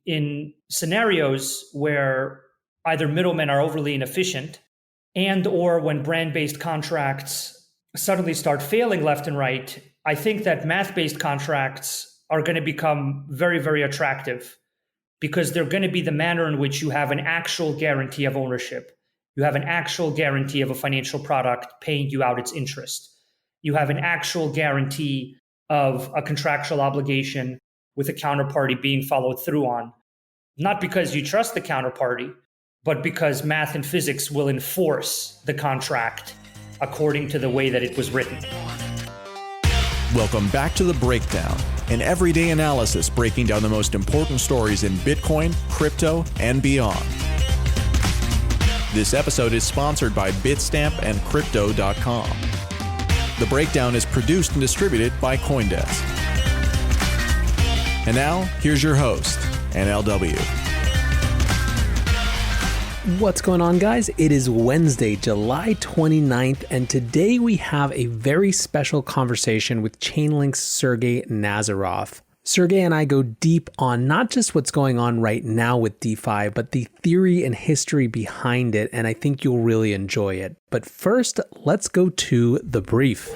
in scenarios where either middlemen are overly inefficient and or when brand-based contracts suddenly start failing left and right, I think that math-based contracts are going to become very, very attractive because they're going to be the manner in which you have an actual guarantee of ownership. You have an actual guarantee of a financial product paying you out its interest. You have an actual guarantee of a contractual obligation with a counterparty being followed through on. Not because you trust the counterparty, but because math and physics will enforce the contract according to the way that it was written. Welcome back to The Breakdown, an everyday analysis breaking down the most important stories in Bitcoin, crypto, and beyond. This episode is sponsored by Bitstamp and Crypto.com. The Breakdown is produced and distributed by CoinDesk. And now, here's your host, NLW. What's going on, guys? It is Wednesday, July 29th, and today we have a very special conversation with Chainlink's Sergey Nazarov. Sergey and I go deep on not just what's going on right now with DeFi, but the theory and history behind it, and I think you'll really enjoy it. But first, let's go to the brief.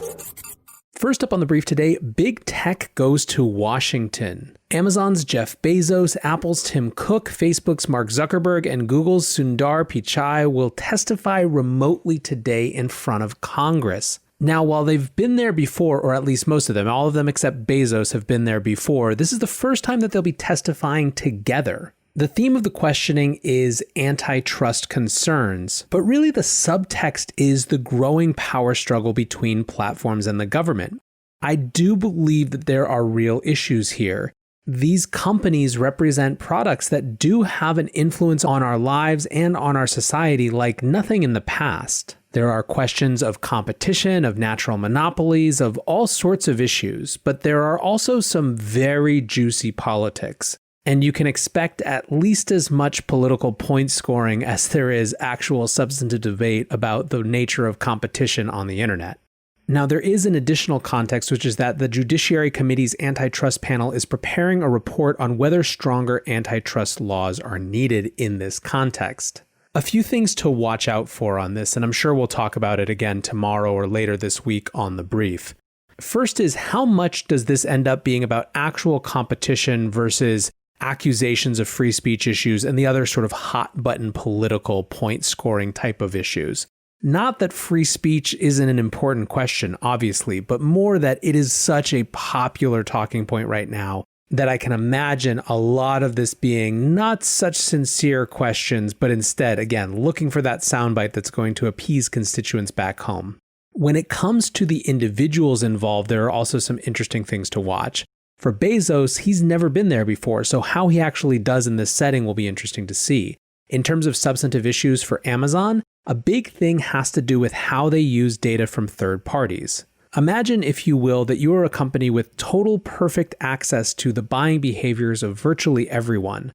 First up on the brief today, big tech goes to Washington. Amazon's Jeff Bezos, Apple's Tim Cook, Facebook's Mark Zuckerberg, and Google's Sundar Pichai will testify remotely today in front of Congress. Now, while they've been there before, or at least most of them, all of them except Bezos have been there before, this is the first time that they'll be testifying together. The theme of the questioning is antitrust concerns, but really the subtext is the growing power struggle between platforms and the government. I do believe that there are real issues here. These companies represent products that do have an influence on our lives and on our society like nothing in the past. There are questions of competition, of natural monopolies, of all sorts of issues, but there are also some very juicy politics. And you can expect at least as much political point scoring as there is actual substantive debate about the nature of competition on the internet. Now, there is an additional context, which is that the Judiciary Committee's antitrust panel is preparing a report on whether stronger antitrust laws are needed in this context. A few things to watch out for on this, and I'm sure we'll talk about it again tomorrow or later this week on the brief. First is, how much does this end up being about actual competition versus accusations of free speech issues and the other sort of hot button political point scoring type of issues? Not that free speech isn't an important question, obviously, but more that it is such a popular talking point right now that I can imagine a lot of this being not such sincere questions, but instead, again, looking for that soundbite that's going to appease constituents back home. When it comes to the individuals involved, there are also some interesting things to watch. For Bezos, he's never been there before, so how he actually does in this setting will be interesting to see. In terms of substantive issues for Amazon, a big thing has to do with how they use data from third parties. Imagine, if you will, that you are a company with total perfect access to the buying behaviors of virtually everyone.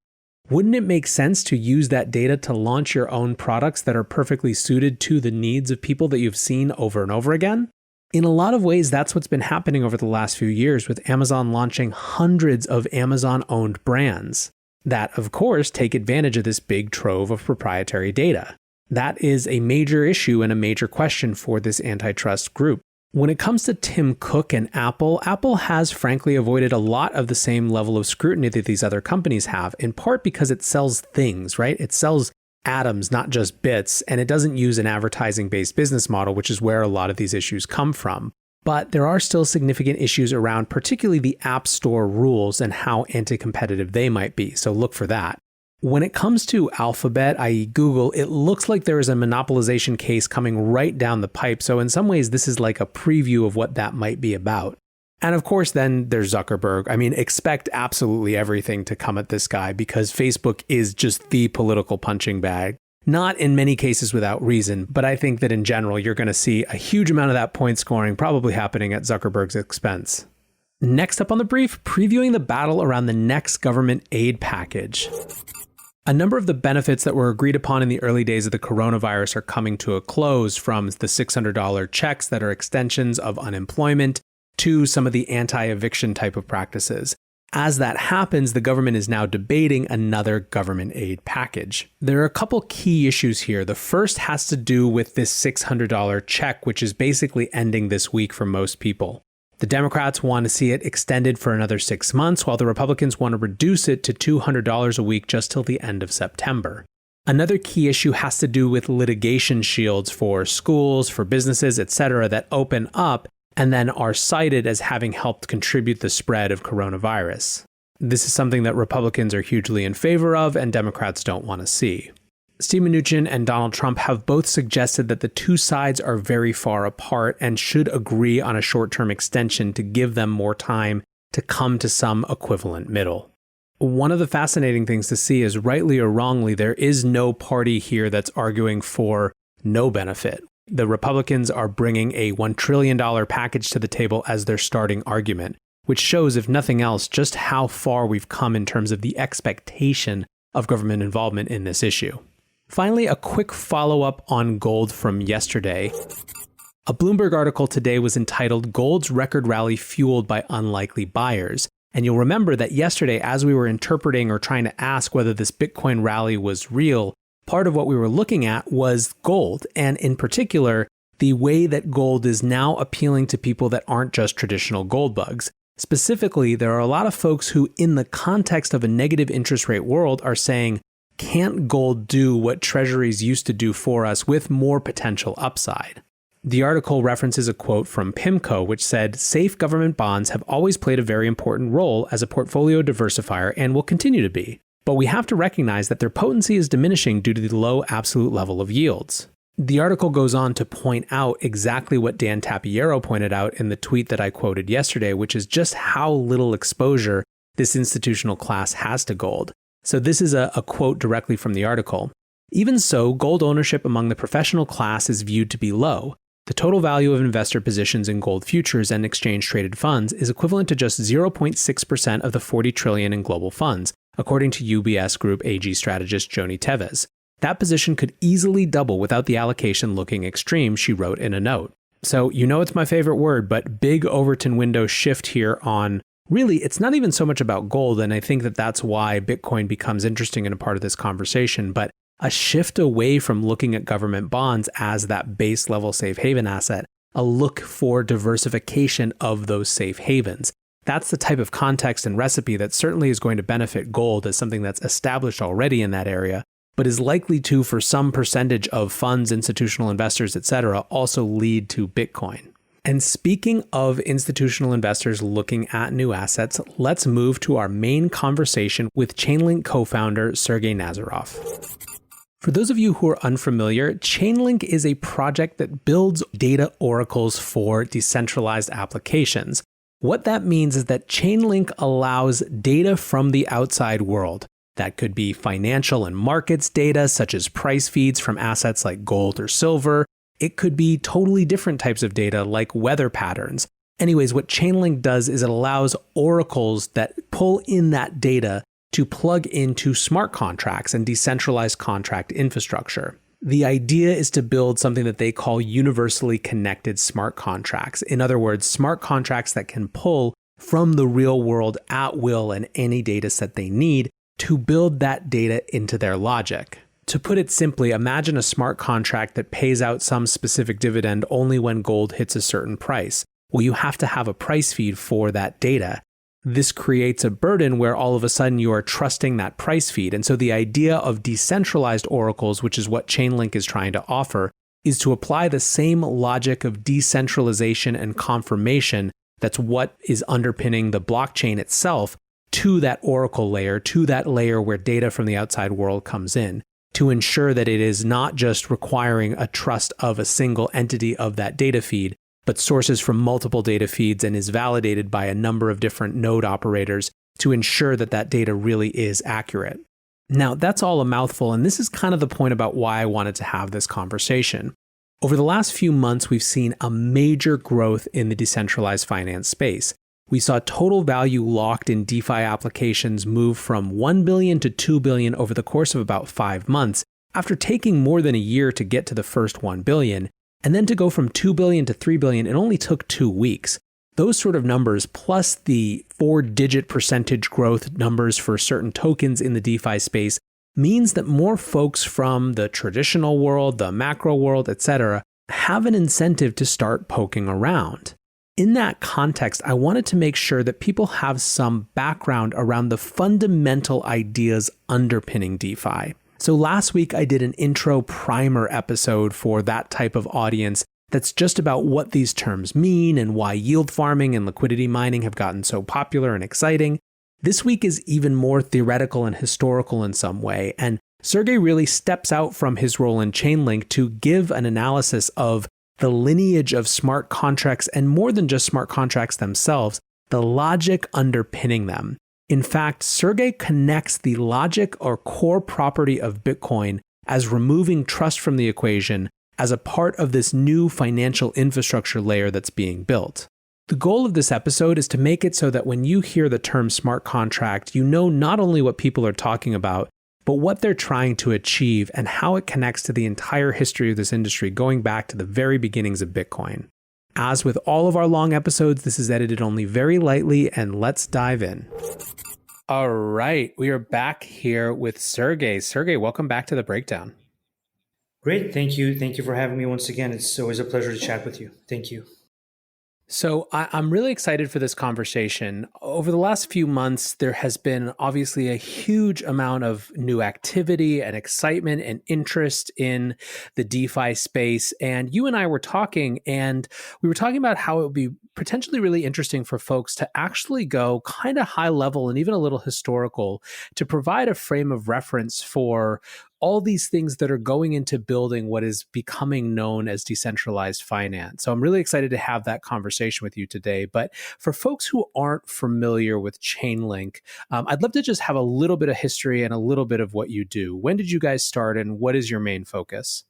Wouldn't it make sense to use that data to launch your own products that are perfectly suited to the needs of people that you've seen over and over again? In a lot of ways, that's what's been happening over the last few years with Amazon launching hundreds of Amazon-owned brands that, of course, take advantage of this big trove of proprietary data. That is a major issue and a major question for this antitrust group. When it comes to Tim Cook and Apple has frankly avoided a lot of the same level of scrutiny that these other companies have, in part because it sells things, right? It sells atoms, not just bits, and it doesn't use an advertising-based business model, which is where a lot of these issues come from. But there are still significant issues around particularly the App Store rules and how anti-competitive they might be, so look for that. When it comes to Alphabet, i.e. Google, it looks like there is a monopolization case coming right down the pipe, so in some ways this is like a preview of what that might be about. And of course, then there's Zuckerberg. I mean, expect absolutely everything to come at this guy because Facebook is just the political punching bag. Not in many cases without reason, but I think that in general, you're going to see a huge amount of that point scoring probably happening at Zuckerberg's expense. Next up on the brief, previewing the battle around the next government aid package. A number of the benefits that were agreed upon in the early days of the coronavirus are coming to a close, from the $600 checks that are extensions of unemployment to some of the anti-eviction type of practices. As that happens, the government is now debating another government aid package. There are a couple key issues here. The first has to do with this $600 check, which is basically ending this week for most people. The Democrats want to see it extended for another 6 months, while the Republicans want to reduce it to $200 a week just till the end of September. Another key issue has to do with litigation shields for schools, for businesses, etc., that open up and then are cited as having helped contribute the spread of coronavirus. This is something that Republicans are hugely in favor of and Democrats don't want to see. Steve Mnuchin and Donald Trump have both suggested that the two sides are very far apart and should agree on a short-term extension to give them more time to come to some equivalent middle. One of the fascinating things to see is, rightly or wrongly, there is no party here that's arguing for no benefit. The Republicans are bringing a $1 trillion package to the table as their starting argument, which shows, if nothing else, just how far we've come in terms of the expectation of government involvement in this issue. Finally, a quick follow-up on gold from yesterday. A Bloomberg article today was entitled "Gold's Record Rally Fueled by Unlikely Buyers." And you'll remember that yesterday, as we were interpreting or trying to ask whether this Bitcoin rally was real, part of what we were looking at was gold, and in particular, the way that gold is now appealing to people that aren't just traditional gold bugs. Specifically, there are a lot of folks who, in the context of a negative interest rate world, are saying, can't gold do what treasuries used to do for us with more potential upside? The article references a quote from PIMCO, which said, "Safe government bonds have always played a very important role as a portfolio diversifier and will continue to be. But we have to recognize that their potency is diminishing due to the low absolute level of yields." The article goes on to point out exactly what Dan Tapiero pointed out in the tweet that I quoted yesterday, which is just how little exposure this institutional class has to gold. So this is a quote directly from the article. "Even so, gold ownership among the professional class is viewed to be low. The total value of investor positions in gold futures and exchange-traded funds is equivalent to just 0.6% of the 40 trillion in global funds, according to UBS Group AG strategist Joni Teves. That position could easily double without the allocation looking extreme," she wrote in a note. So you know it's my favorite word, but big Overton window shift here on, really, it's not even so much about gold, and I think that that's why Bitcoin becomes interesting in a part of this conversation, but a shift away from looking at government bonds as that base level safe haven asset, a look for diversification of those safe havens. That's the type of context and recipe that certainly is going to benefit gold as something that's established already in that area, but is likely to, for some percentage of funds, institutional investors, etc., also lead to Bitcoin. And speaking of institutional investors looking at new assets, let's move to our main conversation with Chainlink co-founder Sergey Nazarov. For those of you who are unfamiliar, Chainlink is a project that builds data oracles for decentralized applications. What that means is that Chainlink allows data from the outside world. That could be financial and markets data, such as price feeds from assets like gold or silver. It could be totally different types of data like weather patterns. Anyways, what Chainlink does is it allows oracles that pull in that data to plug into smart contracts and decentralized contract infrastructure. The idea is to build something that they call universally connected smart contracts. In other words, smart contracts that can pull from the real world at will and any data set they need to build that data into their logic. To put it simply, imagine a smart contract that pays out some specific dividend only when gold hits a certain price. Well, you have to have a price feed for that data. This creates a burden where all of a sudden you are trusting that price feed. And so the idea of decentralized oracles, which is what Chainlink is trying to offer, is to apply the same logic of decentralization and confirmation that's what is underpinning the blockchain itself to that oracle layer, to that layer where data from the outside world comes in, to ensure that it is not just requiring a trust of a single entity of that data feed, but sources from multiple data feeds and is validated by a number of different node operators to ensure that that data really is accurate. Now, that's all a mouthful, and this is kind of the point about why I wanted to have this conversation. Over the last few months, we've seen a major growth in the decentralized finance space. We saw total value locked in DeFi applications move from 1 billion to 2 billion over the course of about 5 months, after taking more than a year to get to the first 1 billion. And then to go from 2 billion to 3 billion, it only took 2 weeks. Those sort of numbers, plus the 4-digit percentage growth numbers for certain tokens in the DeFi space, means that more folks from the traditional world, the macro world, etc., have an incentive to start poking around. In that context, I wanted to make sure that people have some background around the fundamental ideas underpinning DeFi. So last week, I did an intro primer episode for that type of audience that's just about what these terms mean and why yield farming and liquidity mining have gotten so popular and exciting. This week is even more theoretical and historical in some way, and Sergey really steps out from his role in Chainlink to give an analysis of the lineage of smart contracts, and more than just smart contracts themselves, the logic underpinning them. In fact, Sergey connects the logic or core property of Bitcoin as removing trust from the equation as a part of this new financial infrastructure layer that's being built. The goal of this episode is to make it so that when you hear the term smart contract, you know not only what people are talking about, but what they're trying to achieve and how it connects to the entire history of this industry going back to the very beginnings of Bitcoin. As with all of our long episodes, this is edited only very lightly, and let's dive in. All right, we are back here with Sergey. Sergey, welcome back to The Breakdown. Great. Thank you. Thank you for having me once again. It's always a pleasure to chat with you. Thank you. So I'm really excited for this conversation. Over the last few months, there has been obviously a huge amount of new activity and excitement and interest in the DeFi space. And you and I were talking, and we were talking about how it would be potentially really interesting for folks to actually go kind of high level and even a little historical to provide a frame of reference for all these things that are going into building what is becoming known as decentralized finance. So I'm really excited to have that conversation with you today. But for folks who aren't familiar with Chainlink, I'd love to just have a little bit of history and a little bit of what you do. When did you guys start, and what is your main focus?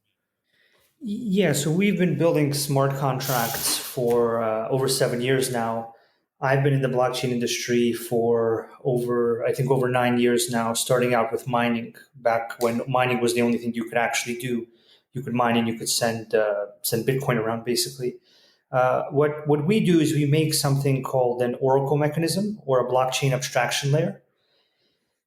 Yeah, so we've been building smart contracts for over 7 years now. I've been in the blockchain industry for over 9 years now, starting out with mining, back when mining was the only thing you could actually do. You could mine and you could send Bitcoin around, basically. What we do is we make something called an oracle mechanism, or a blockchain abstraction layer.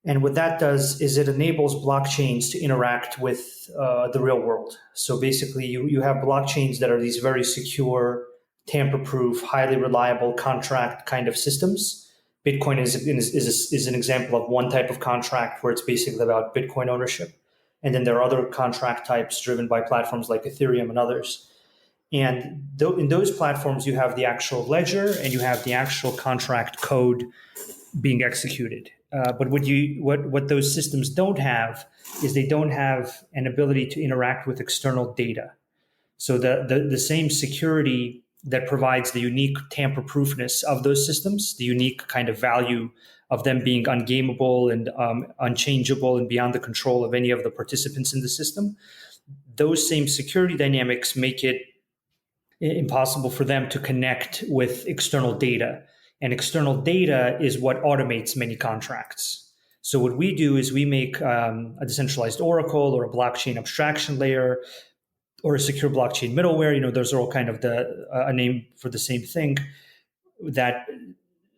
And what that does is it enables blockchains to interact with the real world. So basically, you have blockchains that are these very secure, tamper-proof, highly reliable contract kind of systems. Bitcoin is an example of one type of contract where it's basically about Bitcoin ownership. And then there are other contract types driven by platforms like Ethereum and others. And in those platforms, you have the actual ledger and you have the actual contract code being executed. But what those systems don't have is they don't have an ability to interact with external data. So the same security that provides the unique tamper-proofness of those systems, the unique kind of value of them being ungameable and unchangeable and beyond the control of any of the participants in the system, those same security dynamics make it impossible for them to connect with external data. And external data is what automates many contracts. So what we do is we make a decentralized oracle or a blockchain abstraction layer or a secure blockchain middleware. Those are all kind of a name for the same thing that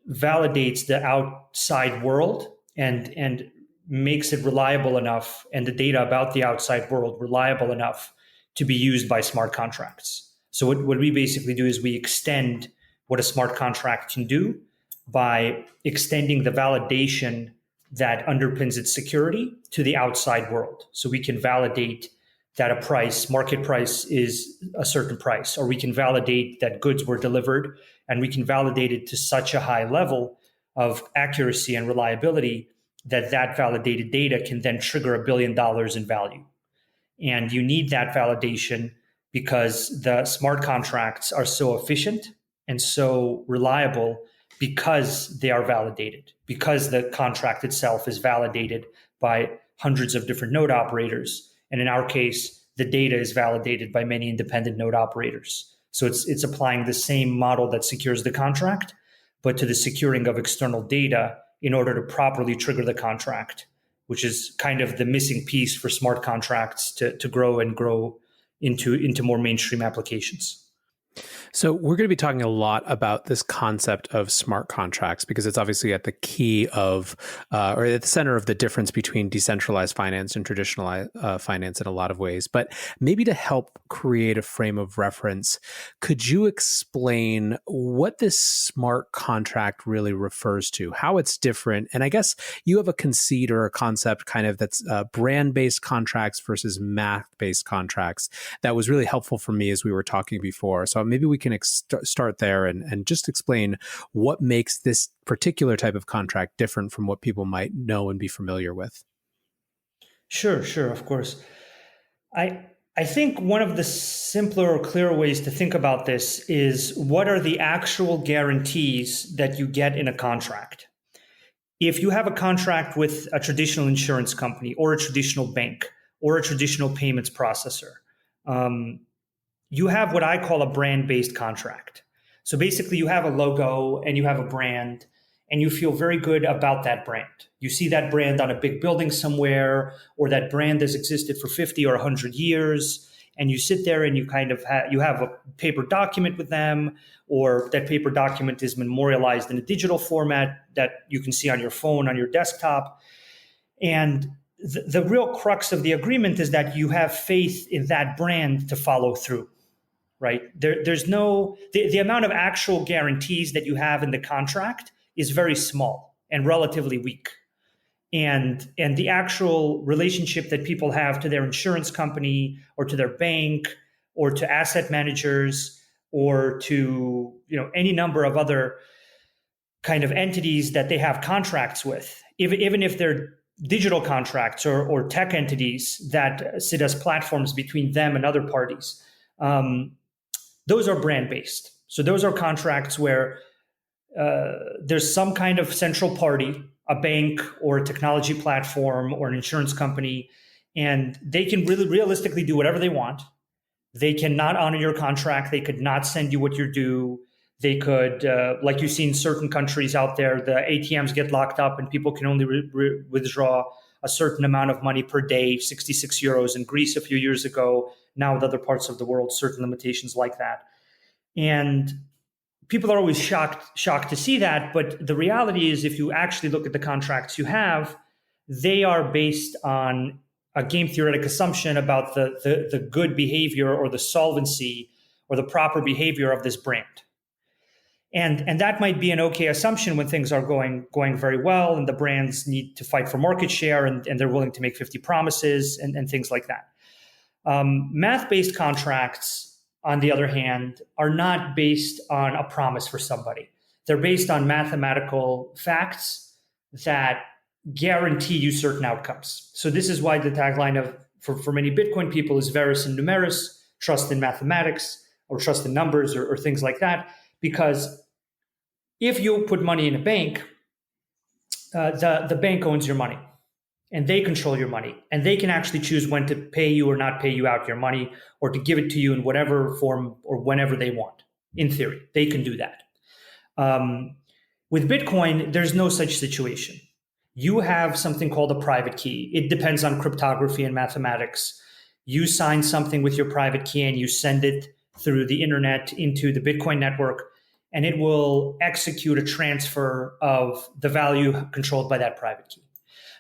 validates the outside world and makes it reliable enough, and the data about the outside world reliable enough to be used by smart contracts. So what we basically do is we extend what a smart contract can do by extending the validation that underpins its security to the outside world. So we can validate that a market price is a certain price, or we can validate that goods were delivered, and we can validate it to such a high level of accuracy and reliability that validated data can then trigger $1 billion in value. And you need that validation because the smart contracts are so efficient and so reliable because they are validated, because the contract itself is validated by hundreds of different node operators. And in our case, the data is validated by many independent node operators. So it's applying the same model that secures the contract, but to the securing of external data in order to properly trigger the contract, which is kind of the missing piece for smart contracts to grow into more mainstream applications. So we're going to be talking a lot about this concept of smart contracts because it's obviously at the key of, or at the center of the difference between decentralized finance and traditional finance in a lot of ways. But maybe to help create a frame of reference, could you explain what this smart contract really refers to, how it's different? And I guess you have a conceit or a concept kind of that's brand-based contracts versus math-based contracts that was really helpful for me as we were talking before. So maybe we can start there and just explain what makes this particular type of contract different from what people might know and be familiar with. Sure, of course. I think one of the simpler or clearer ways to think about this is what are the actual guarantees that you get in a contract? If you have a contract with a traditional insurance company or a traditional bank or a traditional payments processor, you have what I call a brand-based contract. So basically you have a logo and you have a brand and you feel very good about that brand. You see that brand on a big building somewhere, or that brand has existed for 50 or 100 years, and you sit there and you kind of you have a paper document with them, or that paper document is memorialized in a digital format that you can see on your phone, on your desktop. And the real crux of the agreement is that you have faith in that brand to follow through, right? There's no, the amount of actual guarantees that you have in the contract is very small and relatively weak. And the actual relationship that people have to their insurance company or to their bank or to asset managers or to, any number of other kind of entities that they have contracts with, even if they're digital contracts or tech entities that sit as platforms between them and other parties, those are brand-based. So those are contracts where there's some kind of central party, a bank or a technology platform or an insurance company, and they can really realistically do whatever they want. They cannot honor your contract. They could not send you what you're due. They could, like you see in certain countries out there, the ATMs get locked up and people can only withdraw a certain amount of money per day, 66 euros in Greece a few years ago. Now with other parts of the world, certain limitations like that. And people are always shocked to see that. But the reality is, if you actually look at the contracts you have, they are based on a game theoretic assumption about the good behavior or the solvency or the proper behavior of this brand. And that might be an okay assumption when things are going very well and the brands need to fight for market share and they're willing to make 50 promises and things like that. Math-based contracts, on the other hand, are not based on a promise for somebody. They're based on mathematical facts that guarantee you certain outcomes. So this is why the tagline for many Bitcoin people is Veris and Numeris, trust in mathematics or trust in numbers or things like that. Because if you put money in a bank, the bank owns your money and they control your money and they can actually choose when to pay you or not pay you out your money or to give it to you in whatever form or whenever they want. In theory, they can do that. With Bitcoin, there's no such situation. You have something called a private key. It depends on cryptography and mathematics. You sign something with your private key and you send it through the internet into the Bitcoin network, and it will execute a transfer of the value controlled by that private key.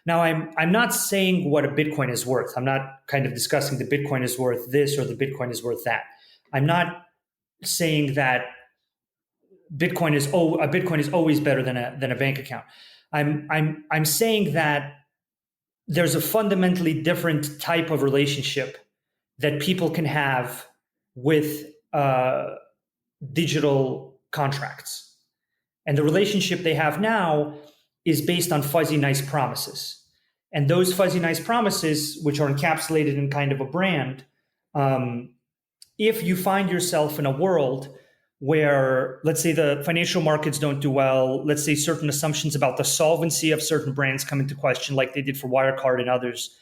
Now, I'm not saying what a Bitcoin is worth. I'm not kind of discussing the Bitcoin is worth this or the Bitcoin is worth that. I'm not saying that a Bitcoin is always better than a bank account. I'm saying that there's a fundamentally different type of relationship that people can have with digital contracts. And the relationship they have now is based on fuzzy, nice promises. And those fuzzy, nice promises, which are encapsulated in kind of a brand, if you find yourself in a world where, let's say, the financial markets don't do well, let's say certain assumptions about the solvency of certain brands come into question, like they did for Wirecard and others,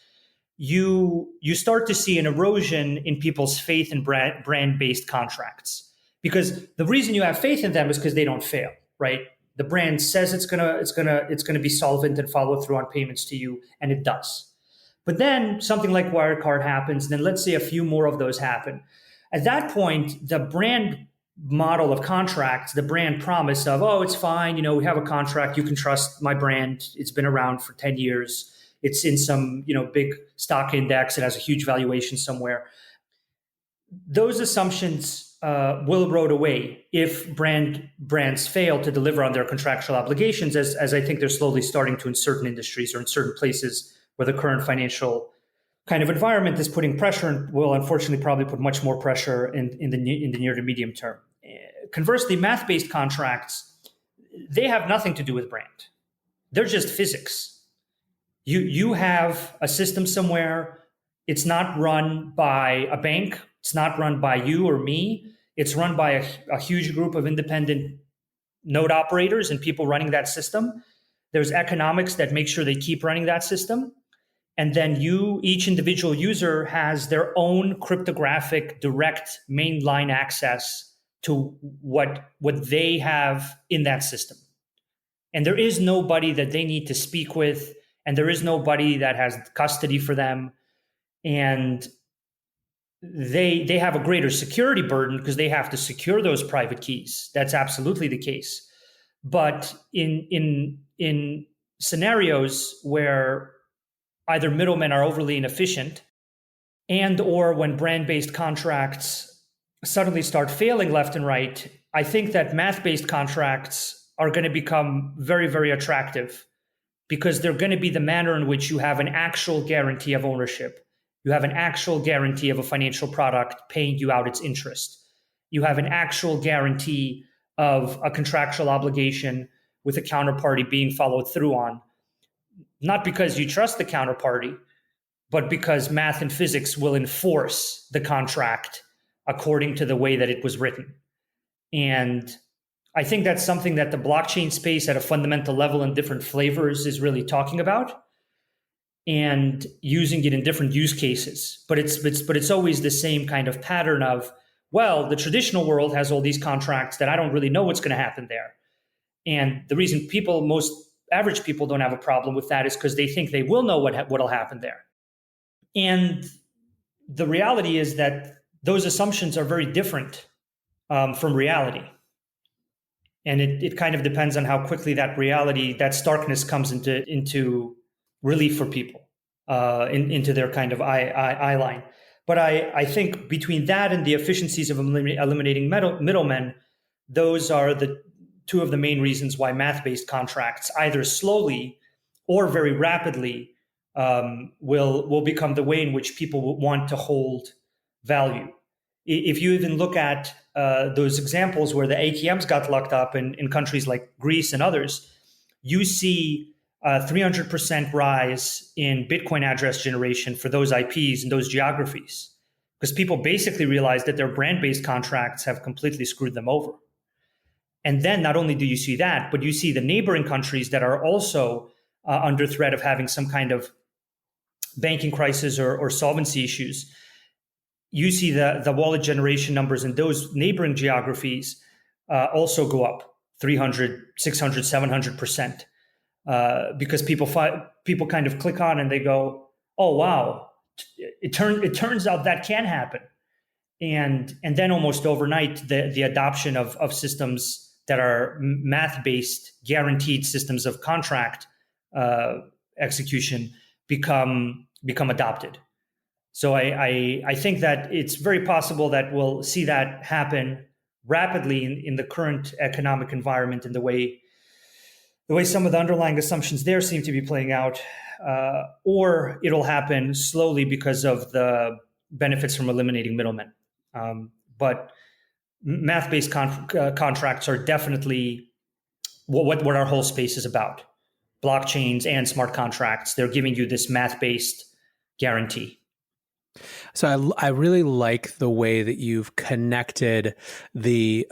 you start to see an erosion in people's faith in brand-based contracts. Because the reason you have faith in them is because they don't fail, right? The brand says it's gonna be solvent and follow through on payments to you, and it does. But then something like Wirecard happens, and then let's say a few more of those happen. At that point, the brand model of contracts, the brand promise of, oh, it's fine, we have a contract, you can trust my brand, it's been around for 10 years, it's in some big stock index, it has a huge valuation somewhere. Those assumptions will erode away if brands fail to deliver on their contractual obligations, as I think they're slowly starting to in certain industries or in certain places where the current financial kind of environment is putting pressure and will unfortunately probably put much more pressure in the near to medium term. Conversely, math-based contracts, they have nothing to do with brand. They're just physics. You have a system somewhere. It's not run by a bank. It's not run by you or me. It's run by a huge group of independent node operators and people running that system. There's economics that make sure they keep running that system. And then each individual user has their own cryptographic direct mainline access to what they have in that system. And there is nobody that they need to speak with, and there is nobody that has custody for them. And they have a greater security burden because they have to secure those private keys. That's absolutely the case. But in scenarios where either middlemen are overly inefficient and or when brand-based contracts suddenly start failing left and right, I think that math-based contracts are going to become very, very attractive because they're going to be the manner in which you have an actual guarantee of ownership. You have an actual guarantee of a financial product paying you out its interest. You have an actual guarantee of a contractual obligation with a counterparty being followed through on. Not because you trust the counterparty, but because math and physics will enforce the contract according to the way that it was written. And I think that's something that the blockchain space at a fundamental level in different flavors is really talking about and using it in different use cases. But it's always the same kind of pattern of, well, the traditional world has all these contracts that I don't really know what's going to happen there. And the reason most average people don't have a problem with that is because they think they will know what'll happen there. And the reality is that those assumptions are very different from reality. And it kind of depends on how quickly that reality, that starkness comes into relief for people, into their kind of eye line. But I think between that and the efficiencies of eliminating middlemen, those are the two of the main reasons why math-based contracts, either slowly or very rapidly, will become the way in which people will want to hold value. If you even look at those examples where the ATMs got locked up in countries like Greece and others, you see a 300% rise in Bitcoin address generation for those IPs and those geographies, because people basically realized that their brand-based contracts have completely screwed them over. And then not only do you see that, but you see the neighboring countries that are also under threat of having some kind of banking crisis or solvency issues. You see the wallet generation numbers in those neighboring geographies also go up 300, 600, 700%. Because people kind of click on and they go, oh, wow, it turns out that can happen. And then almost overnight, the adoption of systems that are math-based, guaranteed systems of contract execution become adopted. So I think that it's very possible that we'll see that happen rapidly in the current economic environment and the way some of the underlying assumptions there seem to be playing out, or it'll happen slowly because of the benefits from eliminating middlemen. But math-based contracts are definitely what our whole space is about. Blockchains and smart contracts, they're giving you this math-based guarantee. So I really like the way that you've connected the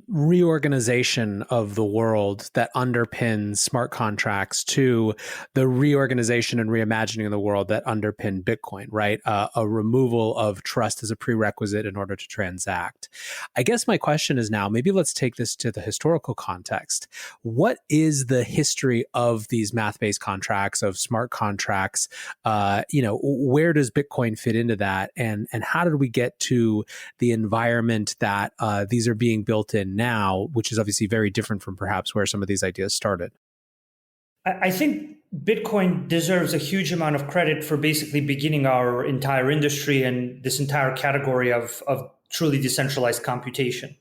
reorganization of the world that underpins smart contracts to the reorganization and reimagining of the world that underpin Bitcoin, right? A removal of trust as a prerequisite in order to transact. I guess my question is now, maybe let's take this to the historical context. What is the history of these math-based contracts, of smart contracts? Where where does Bitcoin fit into that? And how did we get to the environment that these are being built in now, which is obviously very different from perhaps where some of these ideas started? I think Bitcoin deserves a huge amount of credit for basically beginning our entire industry and this entire category of truly decentralized computation.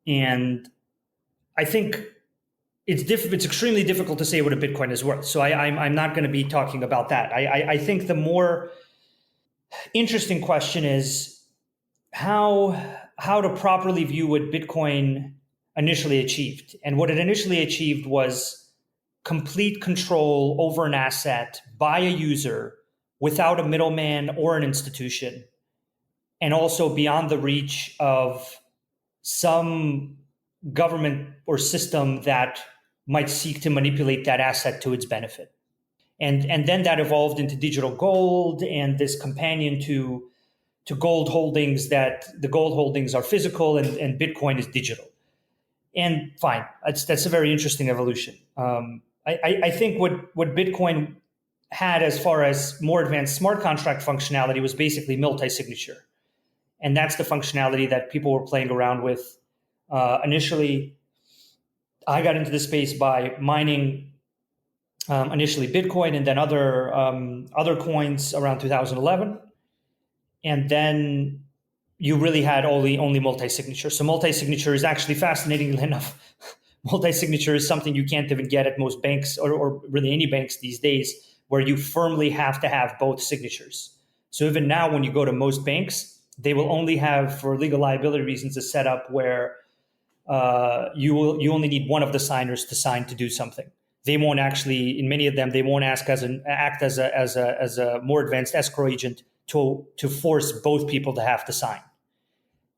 And I think it's extremely difficult to say what a Bitcoin is worth. So I'm not going to be talking about that. I think the more interesting question is how to properly view what Bitcoin initially achieved. And what it initially achieved was complete control over an asset by a user without a middleman or an institution, and also beyond the reach of some government or system that might seek to manipulate that asset to its benefit. And then that evolved into digital gold and this companion to gold holdings, that the gold holdings are physical and Bitcoin is digital. And fine, that's a very interesting evolution. I think what Bitcoin had as far as more advanced smart contract functionality was basically multi-signature. And that's the functionality that people were playing around with. Initially, I got into the space by mining initially Bitcoin and then other coins around 2011. And then you really had only multi-signature. So multi-signature is actually, fascinatingly enough, multi-signature is something you can't even get at most banks or really any banks these days, where you firmly have to have both signatures. So even now, when you go to most banks, they will only have, for legal liability reasons, a setup where you only need one of the signers to sign to do something. They won't actually, in many of them, they won't act as a more advanced escrow agent to force both people to have to sign.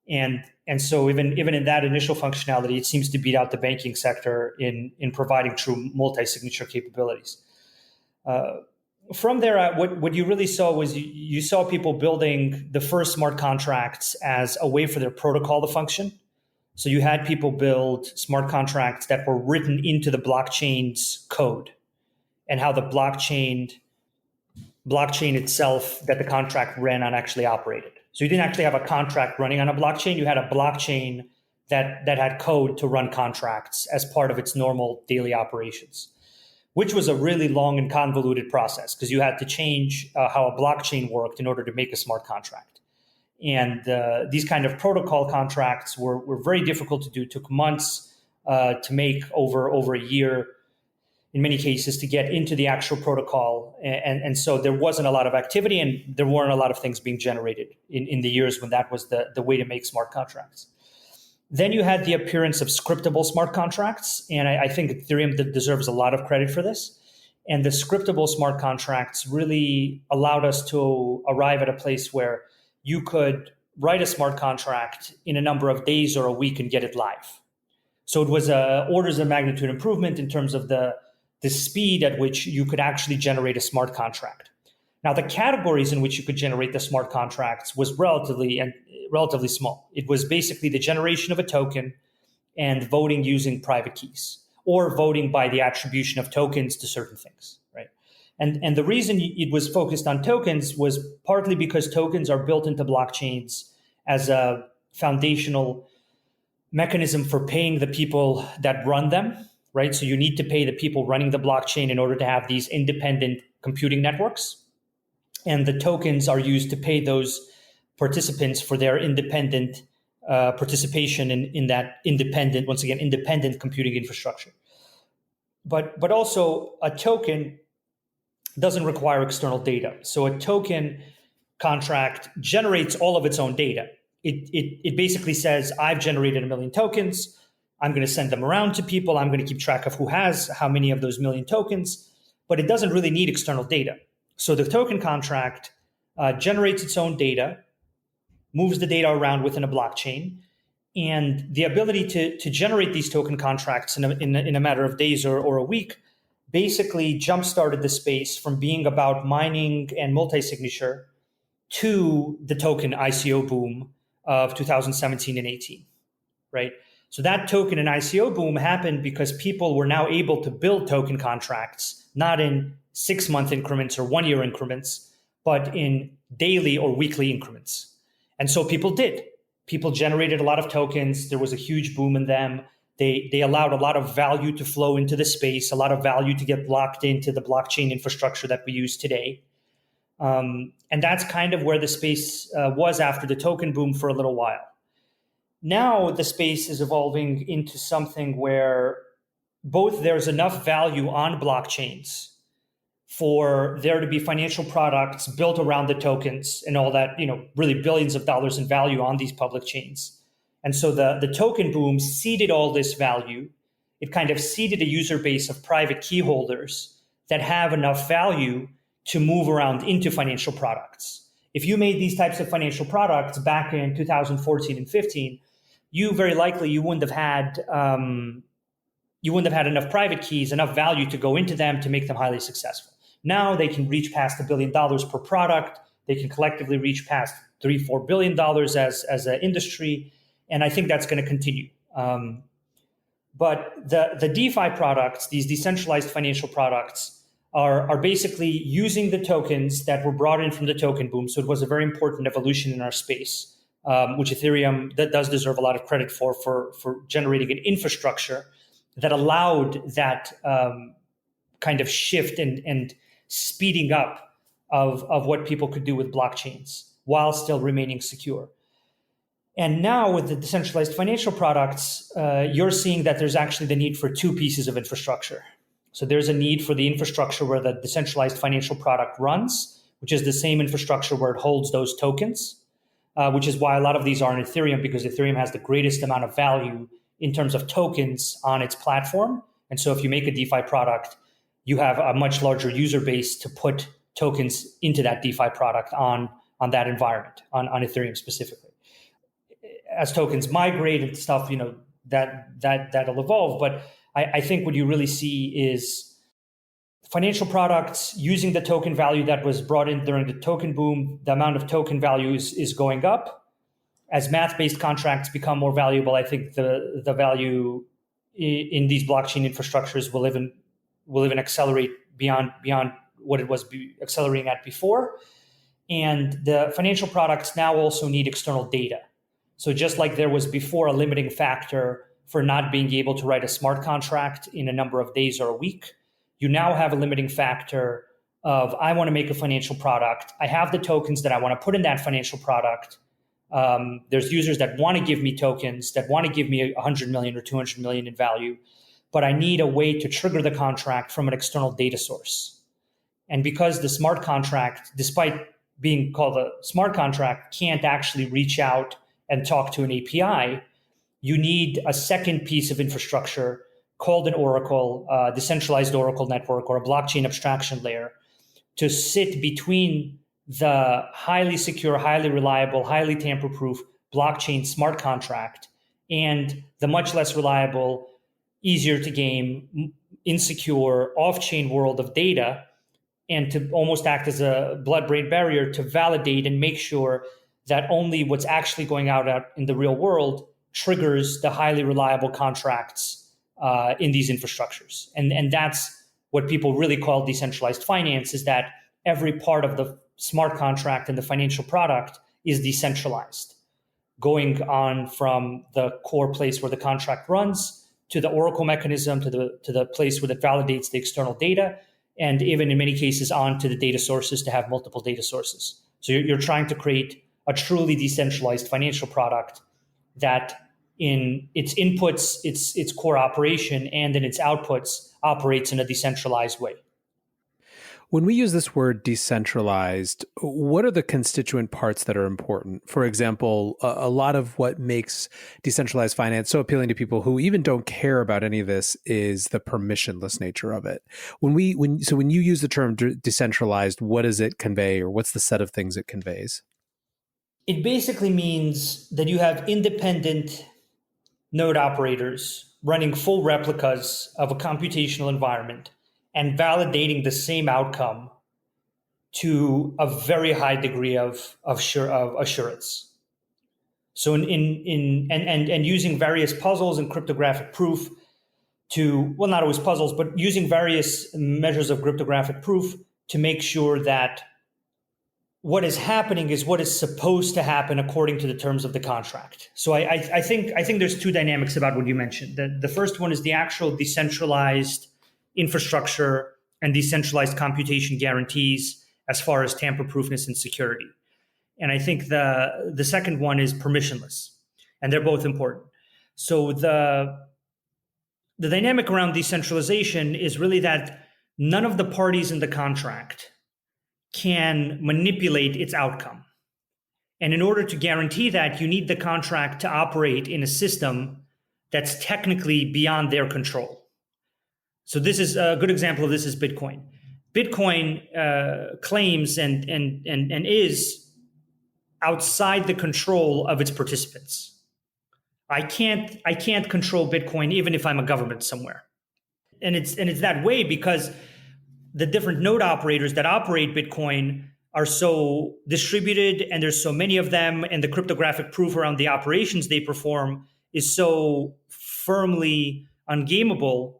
And so even in that initial functionality, it seems to beat out the banking sector in providing true multi-signature capabilities. From there, what you really saw was you saw people building the first smart contracts as a way for their protocol to function. So you had people build smart contracts that were written into the blockchain's code, and how the blockchain itself that the contract ran on actually operated. So you didn't actually have a contract running on a blockchain. You had a blockchain that had code to run contracts as part of its normal daily operations, which was a really long and convoluted process because you had to change how a blockchain worked in order to make a smart contract. And these kind of protocol contracts were very difficult to do. It took months to make, over a year in many cases, to get into the actual protocol. And so there wasn't a lot of activity, and there weren't a lot of things being generated in the years when that was the way to make smart contracts. Then you had the appearance of scriptable smart contracts, and I think Ethereum deserves a lot of credit for this. And the scriptable smart contracts really allowed us to arrive at a place where you could write a smart contract in a number of days or a week and get it live. So it was orders of magnitude improvement in terms of the speed at which you could actually generate a smart contract. Now, the categories in which you could generate the smart contracts was relatively small. It was basically the generation of a token and voting using private keys, or voting by the attribution of tokens to certain things, right? And the reason it was focused on tokens was partly because tokens are built into blockchains as a foundational mechanism for paying the people that run them, right? So you need to pay the people running the blockchain in order to have these independent computing networks. And the tokens are used to pay those participants for their independent participation in that independent computing infrastructure. But also a token doesn't require external data. So a token contract generates all of its own data. It basically says, I've generated 1 million tokens. I'm going to send them around to people. I'm going to keep track of who has how many of those 1 million tokens, but it doesn't really need external data. So the token contract generates its own data, moves the data around within a blockchain, and the ability to generate these token contracts in a matter of days or a week basically jump-started the space from being about mining and multi-signature to the token ICO boom of 2017 and 18, right? So that token and ICO boom happened because people were now able to build token contracts, not in 6-month increments or 1-year increments, but in daily or weekly increments. And so people did. People generated a lot of tokens. There was a huge boom in them. They allowed a lot of value to flow into the space, a lot of value to get locked into the blockchain infrastructure that we use today. And that's kind of where the space was after the token boom for a little while. Now the space is evolving into something where both there's enough value on blockchains for there to be financial products built around the tokens and all that, really billions of dollars in value on these public chains. And so the token boom seeded all this value. It kind of seeded a user base of private key holders that have enough value to move around into financial products. If you made these types of financial products back in 2014 and 15, you wouldn't have had enough private keys, enough value to go into them to make them highly successful. Now they can reach past $1 billion per product. They can collectively reach past $3-4 billion as an industry. And I think that's going to continue. But the DeFi products, these decentralized financial products, are basically using the tokens that were brought in from the token boom. So it was a very important evolution in our space, which Ethereum that does deserve a lot of credit for generating an infrastructure that allowed that kind of shift and speeding up of what people could do with blockchains while still remaining secure. And now with the decentralized financial products, you're seeing that there's actually the need for two pieces of infrastructure. So there's a need for the infrastructure where the decentralized financial product runs, which is the same infrastructure where it holds those tokens, which is why a lot of these are in Ethereum, because Ethereum has the greatest amount of value in terms of tokens on its platform. And so if you make a DeFi product, you have a much larger user base to put tokens into that DeFi product on that environment, on Ethereum specifically. As tokens migrate and stuff, that'll evolve. But I think what you really see is financial products using the token value that was brought in during the token boom. The amount of token value is going up. As math-based contracts become more valuable, I think the value in these blockchain infrastructures will even accelerate beyond what it was accelerating at before. And the financial products now also need external data. So just like there was before a limiting factor for not being able to write a smart contract in a number of days or a week, you now have a limiting factor of, I want to make a financial product. I have the tokens that I want to put in that financial product. There's users that want to give me tokens, that want to give me 100 million or 200 million in value, but I need a way to trigger the contract from an external data source. And because the smart contract, despite being called a smart contract, can't actually reach out and talk to an API, you need a second piece of infrastructure called an oracle, decentralized oracle network, or a blockchain abstraction layer to sit between the highly secure, highly reliable, highly tamper-proof blockchain smart contract and the much less reliable, easier to game, insecure, off-chain world of data, and to almost act as a blood-brain barrier to validate and make sure that only what's actually going out in the real world triggers the highly reliable contracts in these infrastructures. And that's what people really call decentralized finance, is that every part of the smart contract and the financial product is decentralized, going on from the core place where the contract runs to the oracle mechanism, to the place where it validates the external data, and even in many cases on to the data sources to have multiple data sources. So you're trying to create a truly decentralized financial product that in its inputs, its core operation, and in its outputs operates in a decentralized way. When we use this word decentralized, what are the constituent parts that are important? For example, a lot of what makes decentralized finance so appealing to people who even don't care about any of this is the permissionless nature of it. When you use the term decentralized, what does it convey, or what's the set of things it conveys? It basically means that you have independent node operators running full replicas of a computational environment and validating the same outcome to a very high degree of assurance. So and using various puzzles and cryptographic proof to, well, not always puzzles, but using various measures of cryptographic proof to make sure that what is happening is what is supposed to happen according to the terms of the contract. So I think there's two dynamics about what you mentioned. The first one is the actual decentralized infrastructure and decentralized computation guarantees as far as tamper-proofness and security. And I think the second one is permissionless, and they're both important. So the dynamic around decentralization is really that none of the parties in the contract can manipulate its outcome. And in order to guarantee that, you need the contract to operate in a system that's technically beyond their control. So this is a good example of this is Bitcoin. Bitcoin claims and is outside the control of its participants. I can't control Bitcoin even if I'm a government somewhere. And it's that way because the different node operators that operate Bitcoin are so distributed, and there's so many of them, and the cryptographic proof around the operations they perform is so firmly ungameable,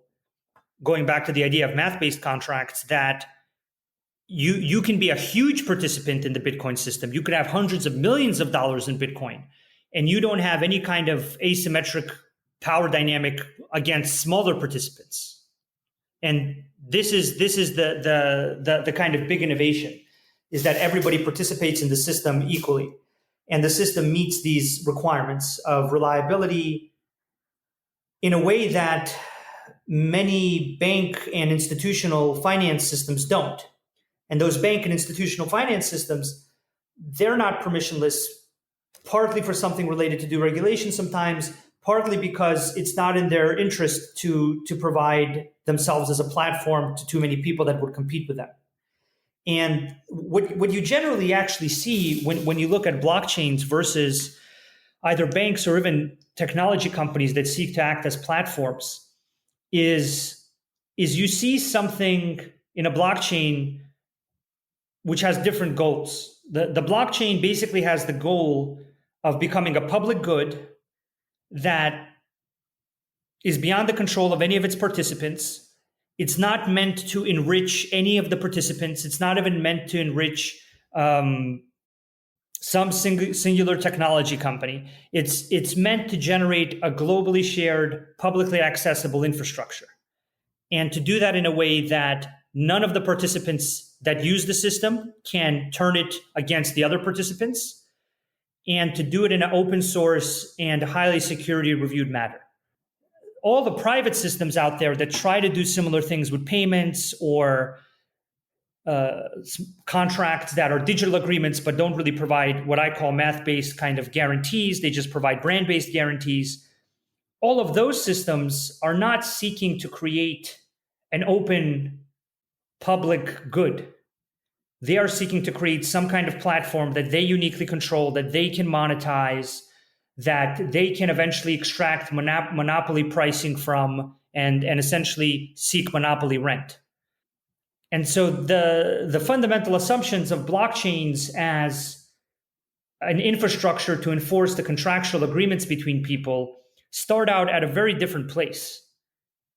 going back to the idea of math-based contracts, that you can be a huge participant in the Bitcoin system. You could have hundreds of millions of dollars in Bitcoin, and you don't have any kind of asymmetric power dynamic against smaller participants. And this is the kind of big innovation, is that everybody participates in the system equally. And the system meets these requirements of reliability in a way that many bank and institutional finance systems don't. And those bank and institutional finance systems, they're not permissionless, partly for something related to deregulation sometimes, partly because it's not in their interest to provide themselves as a platform to too many people that would compete with them. And what you generally actually see when you look at blockchains versus either banks or even technology companies that seek to act as platforms is you see something in a blockchain which has different goals. The blockchain basically has the goal of becoming a public good that is beyond the control of any of its participants. It's not meant to enrich any of the participants. It's not even meant to enrich some singular technology company. It's meant to generate a globally shared, publicly accessible infrastructure. And to do that in a way that none of the participants that use the system can turn it against the other participants, and to do it in an open source and highly security reviewed manner. All the private systems out there that try to do similar things with payments or contracts that are digital agreements but don't really provide what I call math-based kind of guarantees, they just provide brand-based guarantees. All of those systems are not seeking to create an open public good. They are seeking to create some kind of platform that they uniquely control, that they can monetize, that they can eventually extract monopoly pricing from and essentially seek monopoly rent. And so the fundamental assumptions of blockchains as an infrastructure to enforce the contractual agreements between people start out at a very different place.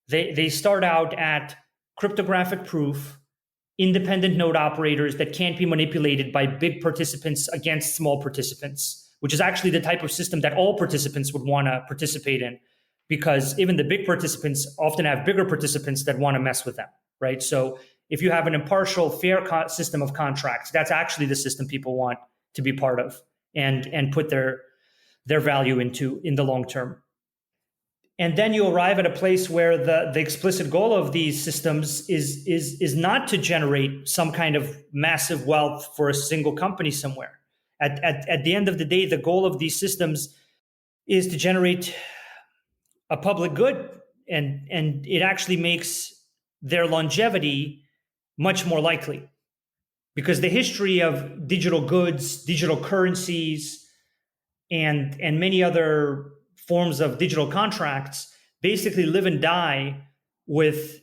They start out at cryptographic proof, independent node operators that can't be manipulated by big participants against small participants, which is actually the type of system that all participants would want to participate in, because even the big participants often have bigger participants that want to mess with them, right? So if you have an impartial, fair system of contracts, that's actually the system people want to be part of and put their value into in the long term. And then you arrive at a place where the explicit goal of these systems is not to generate some kind of massive wealth for a single company somewhere. At the end of the day, the goal of these systems is to generate a public good, and it actually makes their longevity much more likely. Because the history of digital goods, digital currencies, and many other forms of digital contracts basically live and die with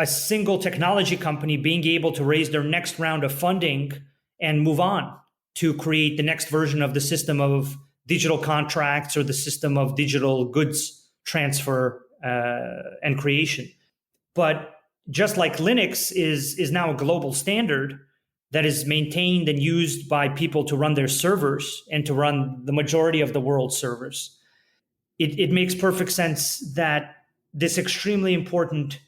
a single technology company being able to raise their next round of funding and move on to create the next version of the system of digital contracts or the system of digital goods transfer and creation. But just like Linux is now a global standard, that is maintained and used by people to run their servers and to run the majority of the world's servers, it makes perfect sense that this extremely important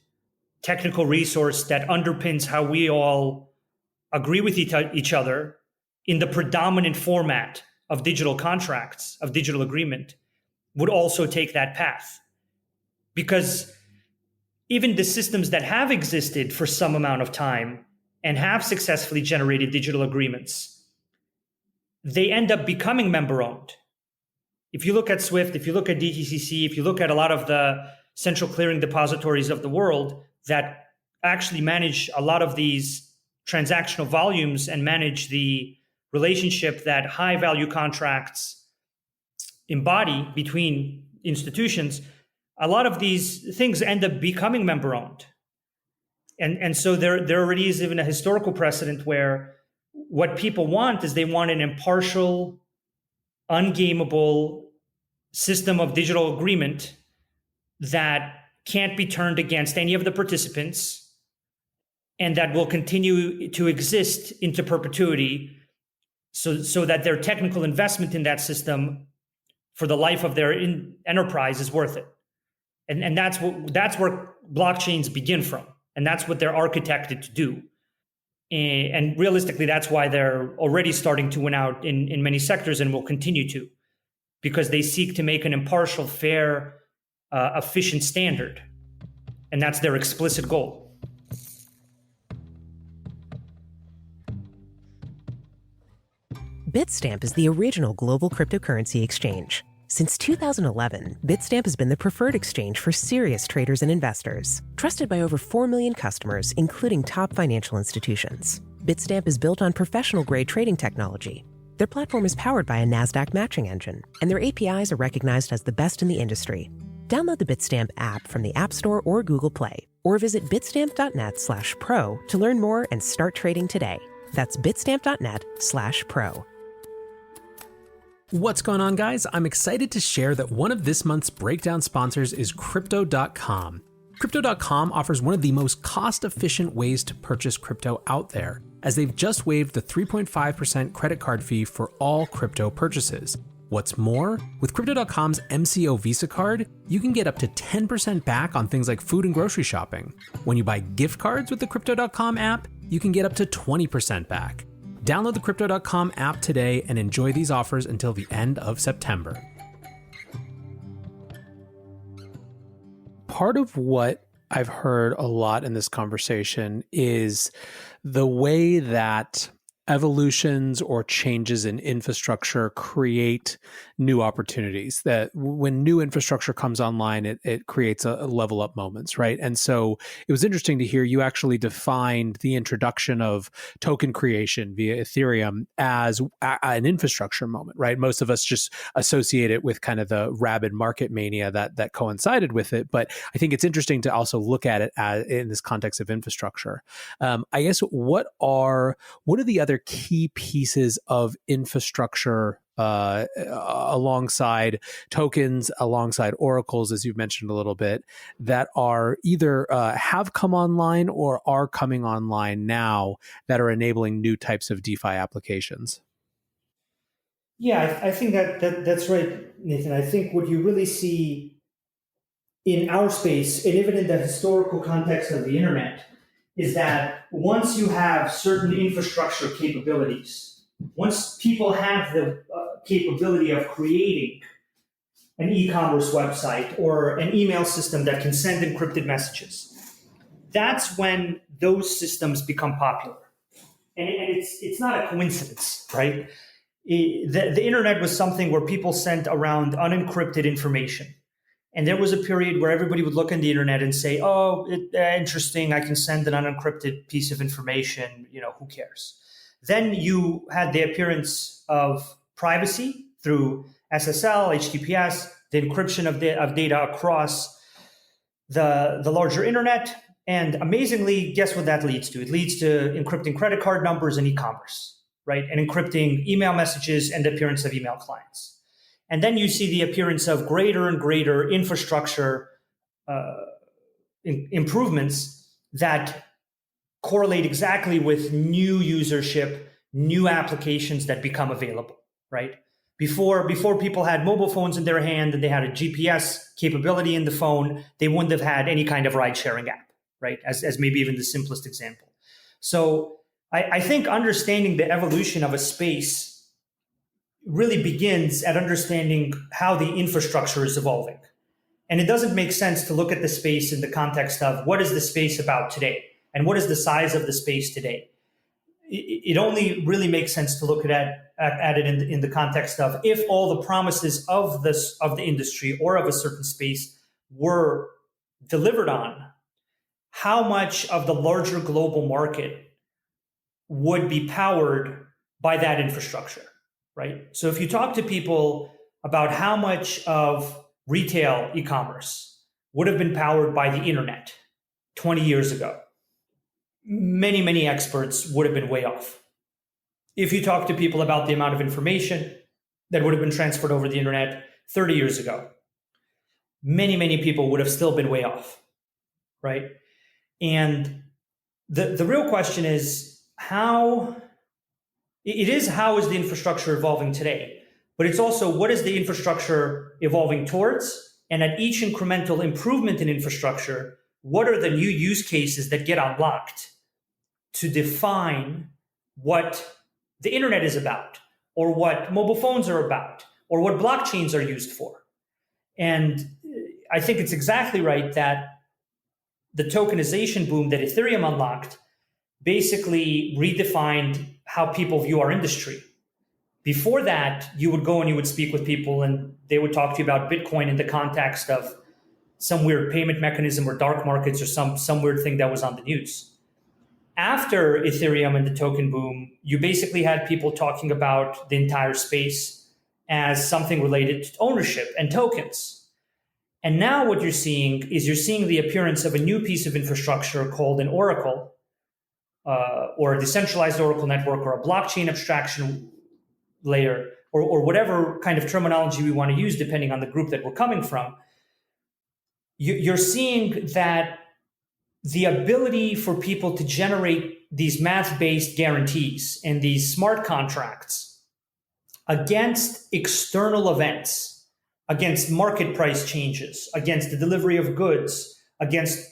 technical resource that underpins how we all agree with each other in the predominant format of digital contracts, of digital agreement, would also take that path. Because even the systems that have existed for some amount of time and have successfully generated digital agreements, they end up becoming member-owned. If you look at SWIFT, if you look at DTCC, if you look at a lot of the central clearing depositories of the world that actually manage a lot of these transactional volumes and manage the relationship that high-value contracts embody between institutions, a lot of these things end up becoming member-owned. And so there already is even a historical precedent where what people want is they want an impartial, ungameable system of digital agreement that can't be turned against any of the participants and that will continue to exist into perpetuity so that their technical investment in that system for the life of their enterprise is worth it. And that's where blockchains begin from. And that's what they're architected to do. And realistically, that's why they're already starting to win out in many sectors and will continue to, because they seek to make an impartial, fair, efficient standard. And that's their explicit goal. Bitstamp is the original global cryptocurrency exchange. Since 2011, Bitstamp has been the preferred exchange for serious traders and investors. Trusted by over 4 million customers, including top financial institutions. Bitstamp is built on professional-grade trading technology. Their platform is powered by a NASDAQ matching engine, and their APIs are recognized as the best in the industry. Download the Bitstamp app from the App Store or Google Play, or visit bitstamp.net/pro to learn more and start trading today. That's bitstamp.net/pro. What's going on, guys? I'm excited to share that one of this month's breakdown sponsors is Crypto.com. Crypto.com offers one of the most cost-efficient ways to purchase crypto out there, as they've just waived the 3.5% credit card fee for all crypto purchases. What's more, with Crypto.com's MCO Visa card, you can get up to 10% back on things like food and grocery shopping. When you buy gift cards with the Crypto.com app, you can get up to 20% back. Download the Crypto.com app today and enjoy these offers until the end of September. Part of what I've heard a lot in this conversation is the way that evolutions or changes in infrastructure create new opportunities. That when new infrastructure comes online, it creates a level up moments, right? And so it was interesting to hear you actually defined the introduction of token creation via Ethereum as an infrastructure moment, right? Most of us just associate it with kind of the rabid market mania that coincided with it. But I think it's interesting to also look at it in this context of infrastructure. I guess what are the other key pieces of infrastructure alongside tokens, alongside oracles, as you've mentioned a little bit, that are either have come online or are coming online now that are enabling new types of DeFi applications? Yeah, I think that's right, Nathan. I think what you really see in our space, and even in the historical context of the internet, is that once you have certain infrastructure capabilities, once people have the capability of creating an e-commerce website or an email system that can send encrypted messages, that's when those systems become popular. And it's not a coincidence, right? The internet was something where people sent around unencrypted information. And there was a period where everybody would look on the internet and say, oh, interesting, I can send an unencrypted piece of information, who cares? Then you had the appearance of privacy through SSL, HTTPS, the encryption of data across the larger internet. And amazingly, guess what that leads to? It leads to encrypting credit card numbers and e-commerce, right? And encrypting email messages and the appearance of email clients. And then you see the appearance of greater and greater infrastructure improvements that correlate exactly with new usership, new applications that become available, right? Before people had mobile phones in their hand and they had a GPS capability in the phone, they wouldn't have had any kind of ride-sharing app, right? As maybe even the simplest example. So I think understanding the evolution of a space really begins at understanding how the infrastructure is evolving. And it doesn't make sense to look at the space in the context of what is the space about today and what is the size of the space today. It only really makes sense to look at it in the context of if all the promises of the industry or of a certain space were delivered on, how much of the larger global market would be powered by that infrastructure, right? So if you talk to people about how much of retail e-commerce would have been powered by the internet 20 years ago, many experts would have been way off. If you talk to people about the amount of information that would have been transferred over the internet 30 years ago, many people would have still been way off, right? And the real question is how is the infrastructure evolving today? But it's also what is the infrastructure evolving towards? And at each incremental improvement in infrastructure, what are the new use cases that get unlocked to define what the internet is about, or what mobile phones are about, or what blockchains are used for? And I think it's exactly right that the tokenization boom that Ethereum unlocked basically redefined how people view our industry. Before that, you would go and you would speak with people and they would talk to you about Bitcoin in the context of some weird payment mechanism or dark markets or some weird thing that was on the news. After Ethereum and the token boom, you basically had people talking about the entire space as something related to ownership and tokens. And now what you're seeing the appearance of a new piece of infrastructure called an oracle, or a decentralized oracle network, or a blockchain abstraction layer, or whatever kind of terminology we want to use depending on the group that we're coming from. You're seeing that the ability for people to generate these math-based guarantees and these smart contracts against external events, against market price changes, against the delivery of goods, against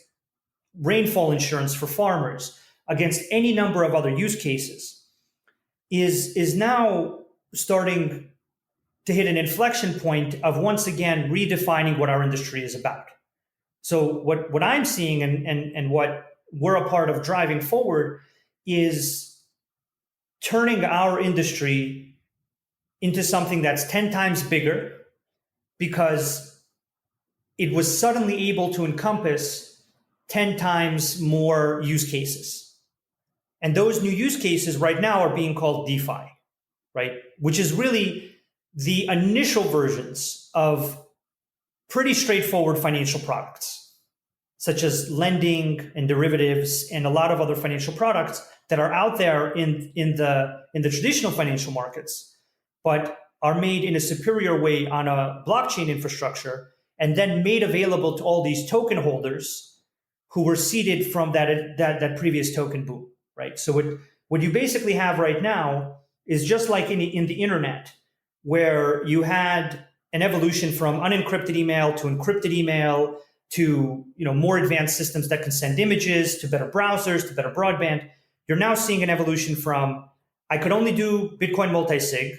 rainfall insurance for farmers, against any number of other use cases, is now starting to hit an inflection point of once again redefining what our industry is about. So what I'm seeing and what we're a part of driving forward is turning our industry into something that's 10 times bigger because it was suddenly able to encompass 10 times more use cases. And those new use cases right now are being called DeFi, right? Which is really the initial versions of pretty straightforward financial products, such as lending and derivatives and a lot of other financial products that are out there in the traditional financial markets, but are made in a superior way on a blockchain infrastructure and then made available to all these token holders who were seeded from that previous token boom, right? So what you basically have right now is just like in the internet, where you had an evolution from unencrypted email to encrypted email to more advanced systems that can send images, to better browsers, to better broadband. You're now seeing an evolution from I could only do Bitcoin multisig,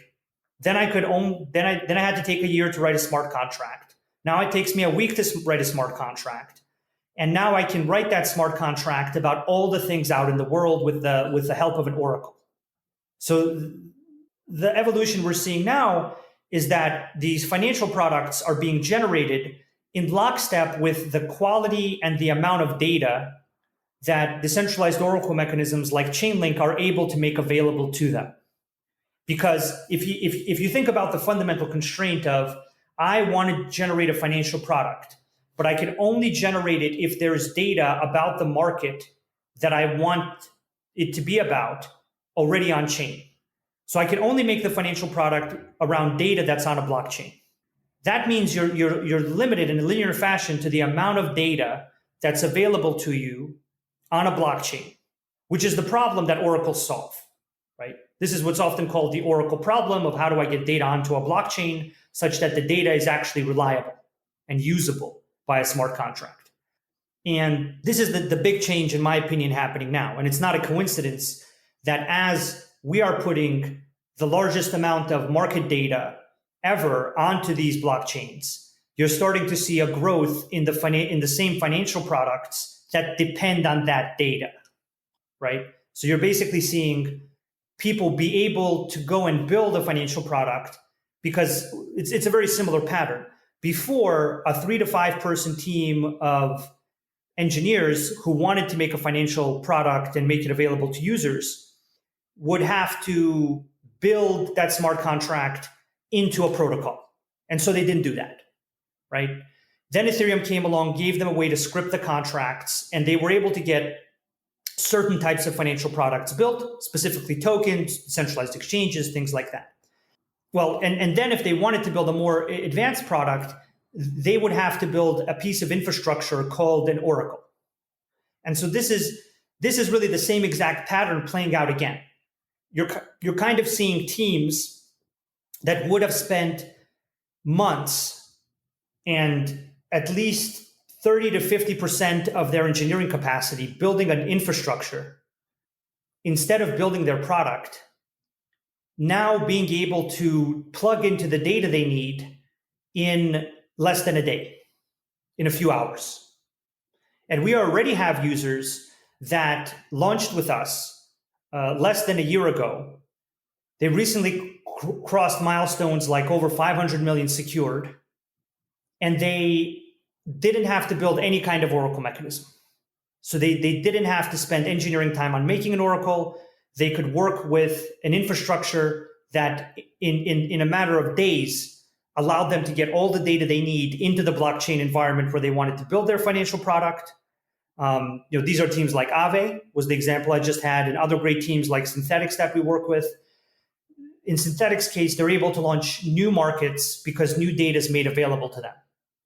then I had to take a year to write a smart contract. Now it takes me a week to write a smart contract, and now I can write that smart contract about all the things out in the world with the help of an oracle. So the evolution we're seeing now is that these financial products are being generated in lockstep with the quality and the amount of data that decentralized oracle mechanisms like Chainlink are able to make available to them. Because if you think about the fundamental constraint of, I want to generate a financial product, but I can only generate it if there's data about the market that I want it to be about already on chain. So I can only make the financial product around data that's on a blockchain. That means you're limited in a linear fashion to the amount of data that's available to you on a blockchain. which is the problem that oracles solve, right? This is what's often called the oracle problem of how do I get data onto a blockchain such that the data is actually reliable and usable by a smart contract. And this is the big change, in my opinion, happening now. And it's not a coincidence that as we are putting the largest amount of market data ever onto these blockchains, you're starting to see a growth in the same financial products that depend on that data, right? So you're basically seeing people be able to go and build a financial product because it's a very similar pattern. Before, a 3 to 5 person team of engineers who wanted to make a financial product and make it available to users would have to build that smart contract into a protocol. And so they didn't do that, right? Then Ethereum came along, gave them a way to script the contracts, and they were able to get certain types of financial products built, specifically tokens, centralized exchanges, things like that. Well, and then if they wanted to build a more advanced product, they would have to build a piece of infrastructure called an oracle. And so this is really the same exact pattern playing out again. You're kind of seeing teams that would have spent months and at least 30 to 50% of their engineering capacity building an infrastructure instead of building their product, now being able to plug into the data they need in less than a day, in a few hours. And we already have users that launched with us less than a year ago. They recently crossed milestones like over 500 million secured, and they didn't have to build any kind of oracle mechanism. So they didn't have to spend engineering time on making an oracle. They could work with an infrastructure that in a matter of days allowed them to get all the data they need into the blockchain environment where they wanted to build their financial product. These are teams like Aave was the example I just had, and other great teams like Synthetics that we work with. In Synthetics' case, they're able to launch new markets because new data is made available to them.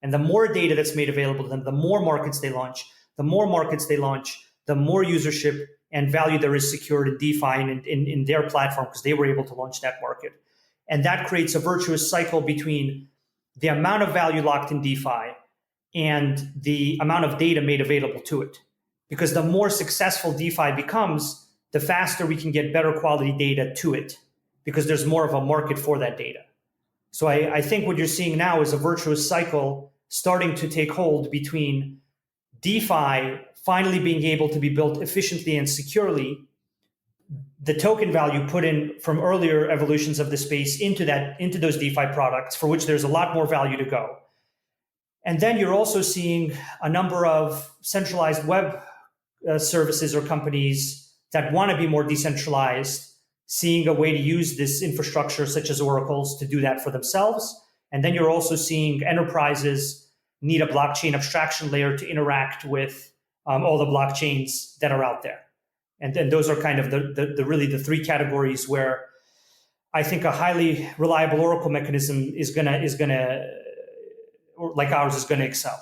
And the more data that's made available to them, the more markets they launch. The more markets they launch, the more usership and value there is secured in DeFi and in their platform because they were able to launch that market. And that creates a virtuous cycle between the amount of value locked in DeFi and the amount of data made available to it. Because the more successful DeFi becomes, the faster we can get better quality data to it because there's more of a market for that data. So I think what you're seeing now is a virtuous cycle starting to take hold between DeFi finally being able to be built efficiently and securely, the token value put in from earlier evolutions of the space into those DeFi products for which there's a lot more value to go. And then you're also seeing a number of centralized web services or companies that want to be more decentralized, seeing a way to use this infrastructure such as oracles to do that for themselves. And then you're also seeing enterprises need a blockchain abstraction layer to interact with all the blockchains that are out there. And then those are kind of the really the three categories where I think a highly reliable oracle mechanism is gonna like ours is gonna excel,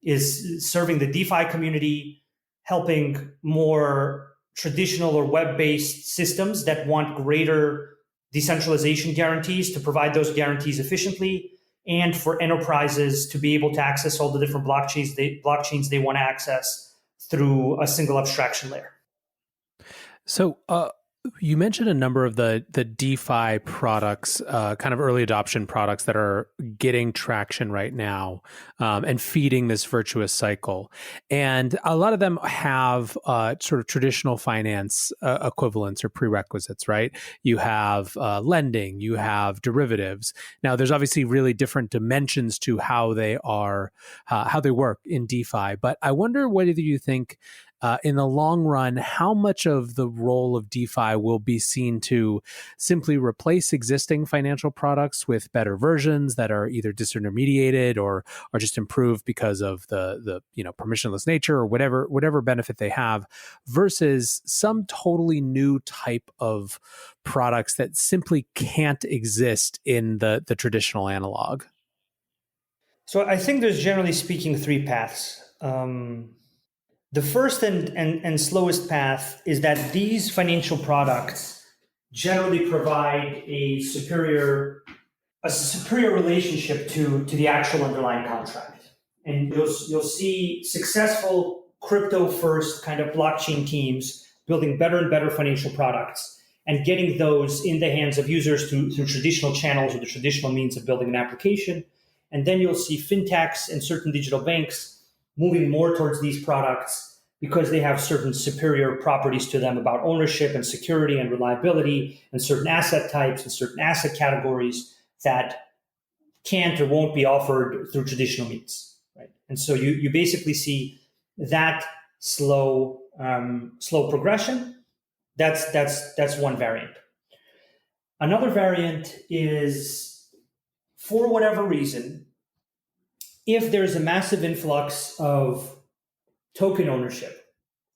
is serving the DeFi community, helping more traditional or web-based systems that want greater decentralization guarantees to provide those guarantees efficiently, and for enterprises to be able to access all the different blockchains they want to access through a single abstraction layer. So you mentioned a number of the DeFi products, kind of early adoption products that are getting traction right now and feeding this virtuous cycle. And a lot of them have sort of traditional finance equivalents or prerequisites, right? You have lending, you have derivatives. Now, there's obviously really different dimensions to how they work in DeFi. But I wonder whether you think in the long run, how much of the role of DeFi will be seen to simply replace existing financial products with better versions that are either disintermediated or are just improved because of the permissionless nature or whatever benefit they have, versus some totally new type of products that simply can't exist in the traditional analog? The first and slowest path is that these financial products generally provide a superior relationship to the actual underlying contract. And you'll see successful crypto-first kind of blockchain teams building better and better financial products and getting those in the hands of users through traditional channels or the traditional means of building an application. And then you'll see fintechs and certain digital banks moving more towards these products because they have certain superior properties to them about ownership and security and reliability and certain asset types and certain asset categories that can't or won't be offered through traditional means, right? And so you basically see that slow progression. That's one variant. Another variant is, for whatever reason, if there's a massive influx of token ownership,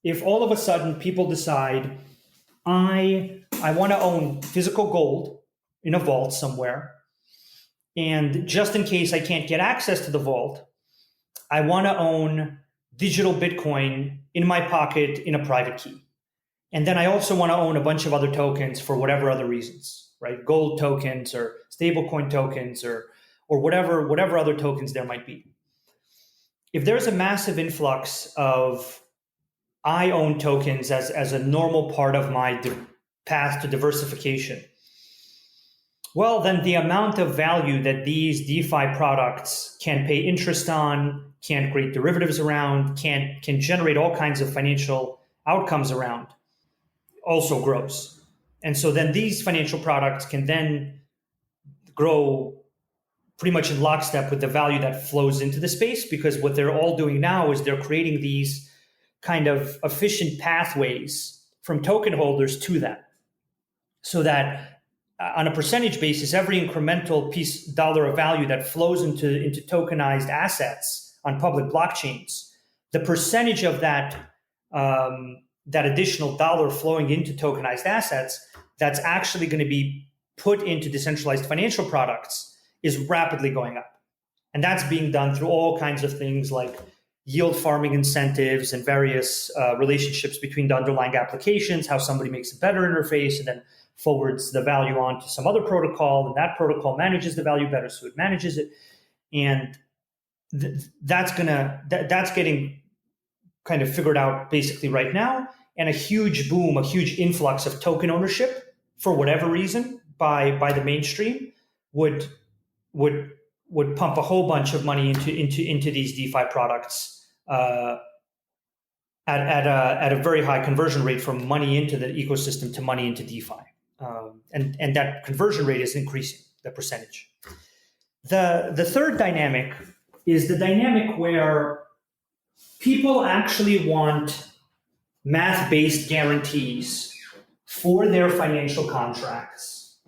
if all of a sudden people decide, I want to own physical gold in a vault somewhere, and just in case I can't get access to the vault, I want to own digital Bitcoin in my pocket in a private key. And then I also want to own a bunch of other tokens for whatever other reasons, right? Gold tokens or stablecoin tokens or whatever other tokens there might be. If there's a massive influx of I own tokens as a normal part of my path to diversification, well, then the amount of value that these DeFi products can pay interest on, can create derivatives around, can generate all kinds of financial outcomes around, also grows. And so then these financial products can then grow pretty much in lockstep with the value that flows into the space, because what they're all doing now is they're creating these kind of efficient pathways from token holders to that, so that on a percentage basis, every incremental dollar of value that flows into tokenized assets on public blockchains, the percentage of that additional dollar flowing into tokenized assets that's actually going to be put into decentralized financial products is rapidly going up. And that's being done through all kinds of things like yield farming incentives and various relationships between the underlying applications, how somebody makes a better interface and then forwards the value on to some other protocol, and that protocol manages the value better, so it manages it. And that's getting kind of figured out basically right now. And a huge boom, a huge influx of token ownership, for whatever reason, by the mainstream would pump a whole bunch of money into these DeFi products at a very high conversion rate from money into the ecosystem to money into DeFi, and that conversion rate is increasing, the percentage. The third dynamic is the dynamic where people actually want math-based guarantees for their financial contracts,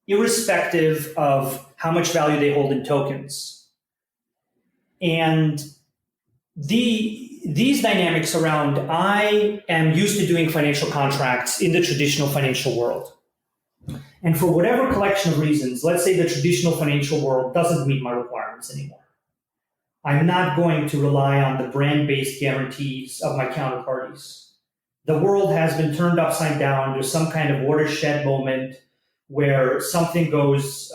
irrespective of how much value they hold in tokens. And these dynamics around, I am used to doing financial contracts in the traditional financial world. And for whatever collection of reasons, let's say the traditional financial world doesn't meet my requirements anymore. I'm not going to rely on the brand-based guarantees of my counterparties. The world has been turned upside down. There's some kind of watershed moment where something goes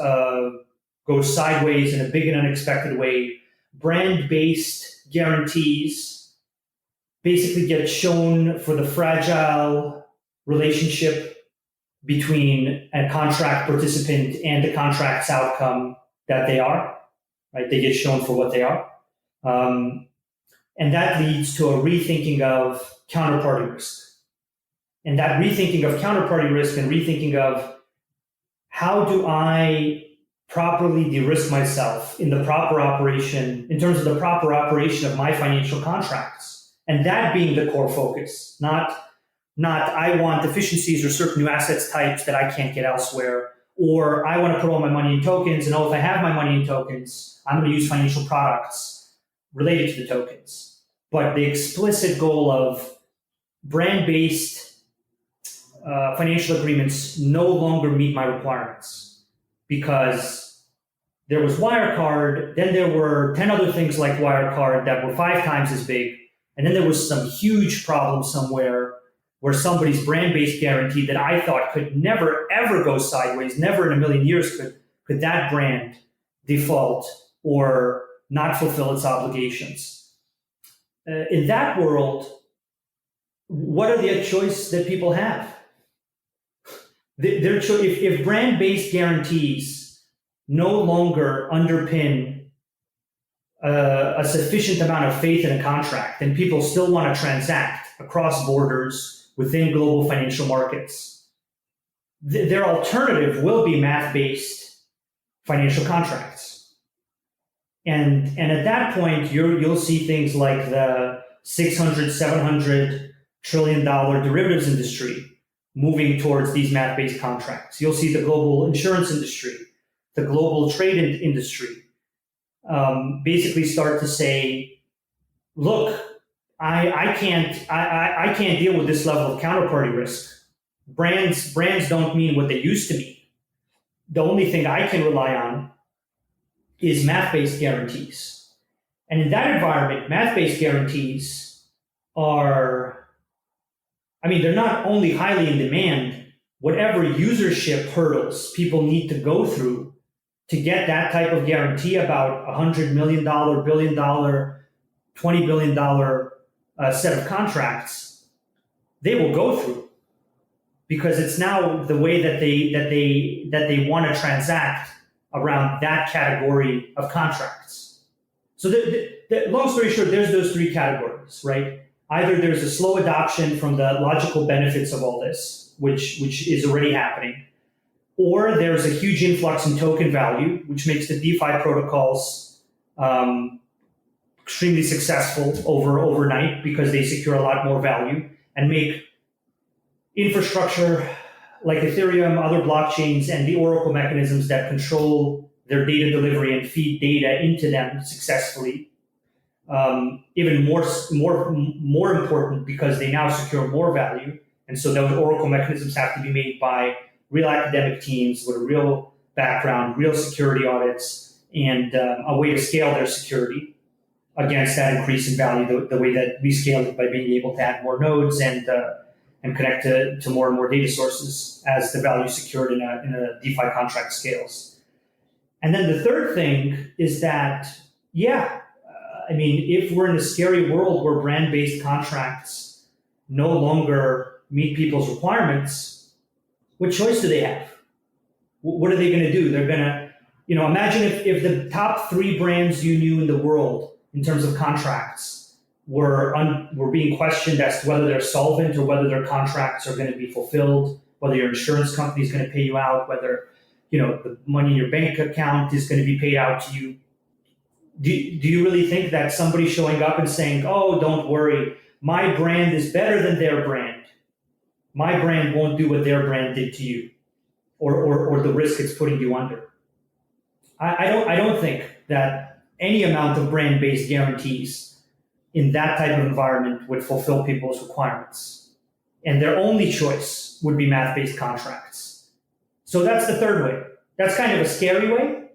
sideways in a big and unexpected way. Brand-based guarantees basically get shown for the fragile relationship between a contract participant and the contract's outcome that they are, right? They get shown for what they are. And that leads to a rethinking of counterparty risk. And that rethinking of counterparty risk and rethinking of how do I properly de-risk myself in the proper operation, in terms of the proper operation of my financial contracts. And that being the core focus, not I want efficiencies or certain new assets types that I can't get elsewhere, or I want to put all my money in tokens, and if I have my money in tokens, I'm going to use financial products related to the tokens. But the explicit goal of brand-based financial agreements no longer meet my requirements, because there was Wirecard, then there were 10 other things like Wirecard that were 5 times as big, And then there was some huge problem somewhere where somebody's brand-based guarantee that I thought could never, ever go sideways, never in a million years could that brand default or not fulfill its obligations. In that world, what are the choices that people have? If brand-based guarantees no longer underpin a sufficient amount of faith in a contract, and people still want to transact across borders within global financial markets, their alternative will be math-based financial contracts. And at that point, you'll see things like the $600-700 trillion derivatives industry moving towards these math-based contracts. You'll see the global insurance industry, the global trade industry, basically start to say, look, I can't deal with this level of counterparty risk. Brands don't mean what they used to mean. The only thing I can rely on is math-based guarantees. And in that environment, math-based guarantees are, they're not only highly in demand, whatever usership hurdles people need to go through to get that type of guarantee about $100 million, billion dollar, $20 billion set of contracts, they will go through, because it's now the way that they want to transact around that category of contracts. So long story short, there's those three categories, right? Either there's a slow adoption from the logical benefits of all this, which is already happening, or there's a huge influx in token value, which makes the DeFi protocols extremely successful overnight because they secure a lot more value and make infrastructure like Ethereum, other blockchains, and the Oracle mechanisms that control their data delivery and feed data into them successfully even more important, because they now secure more value. And so those Oracle mechanisms have to be made by real academic teams with a real background, real security audits, and a way to scale their security against that increase in value, the way that we scale it by being able to add more nodes and connect to more and more data sources as the value secured in a DeFi contract scales. And then the third thing is that, if we're in a scary world where brand-based contracts no longer meet people's requirements, what choice do they have? What are they going to do? They're going to, imagine if the top three brands you knew in the world in terms of contracts were being questioned as to whether they're solvent or whether their contracts are going to be fulfilled, whether your insurance company is going to pay you out, whether the money in your bank account is going to be paid out to you. Do you really think that somebody showing up and saying, oh, don't worry, my brand is better than their brand, my brand won't do what their brand did to you, or the risk it's putting you under? I don't think that any amount of brand-based guarantees in that type of environment would fulfill people's requirements. And their only choice would be math-based contracts. So that's the third way. That's kind of a scary way,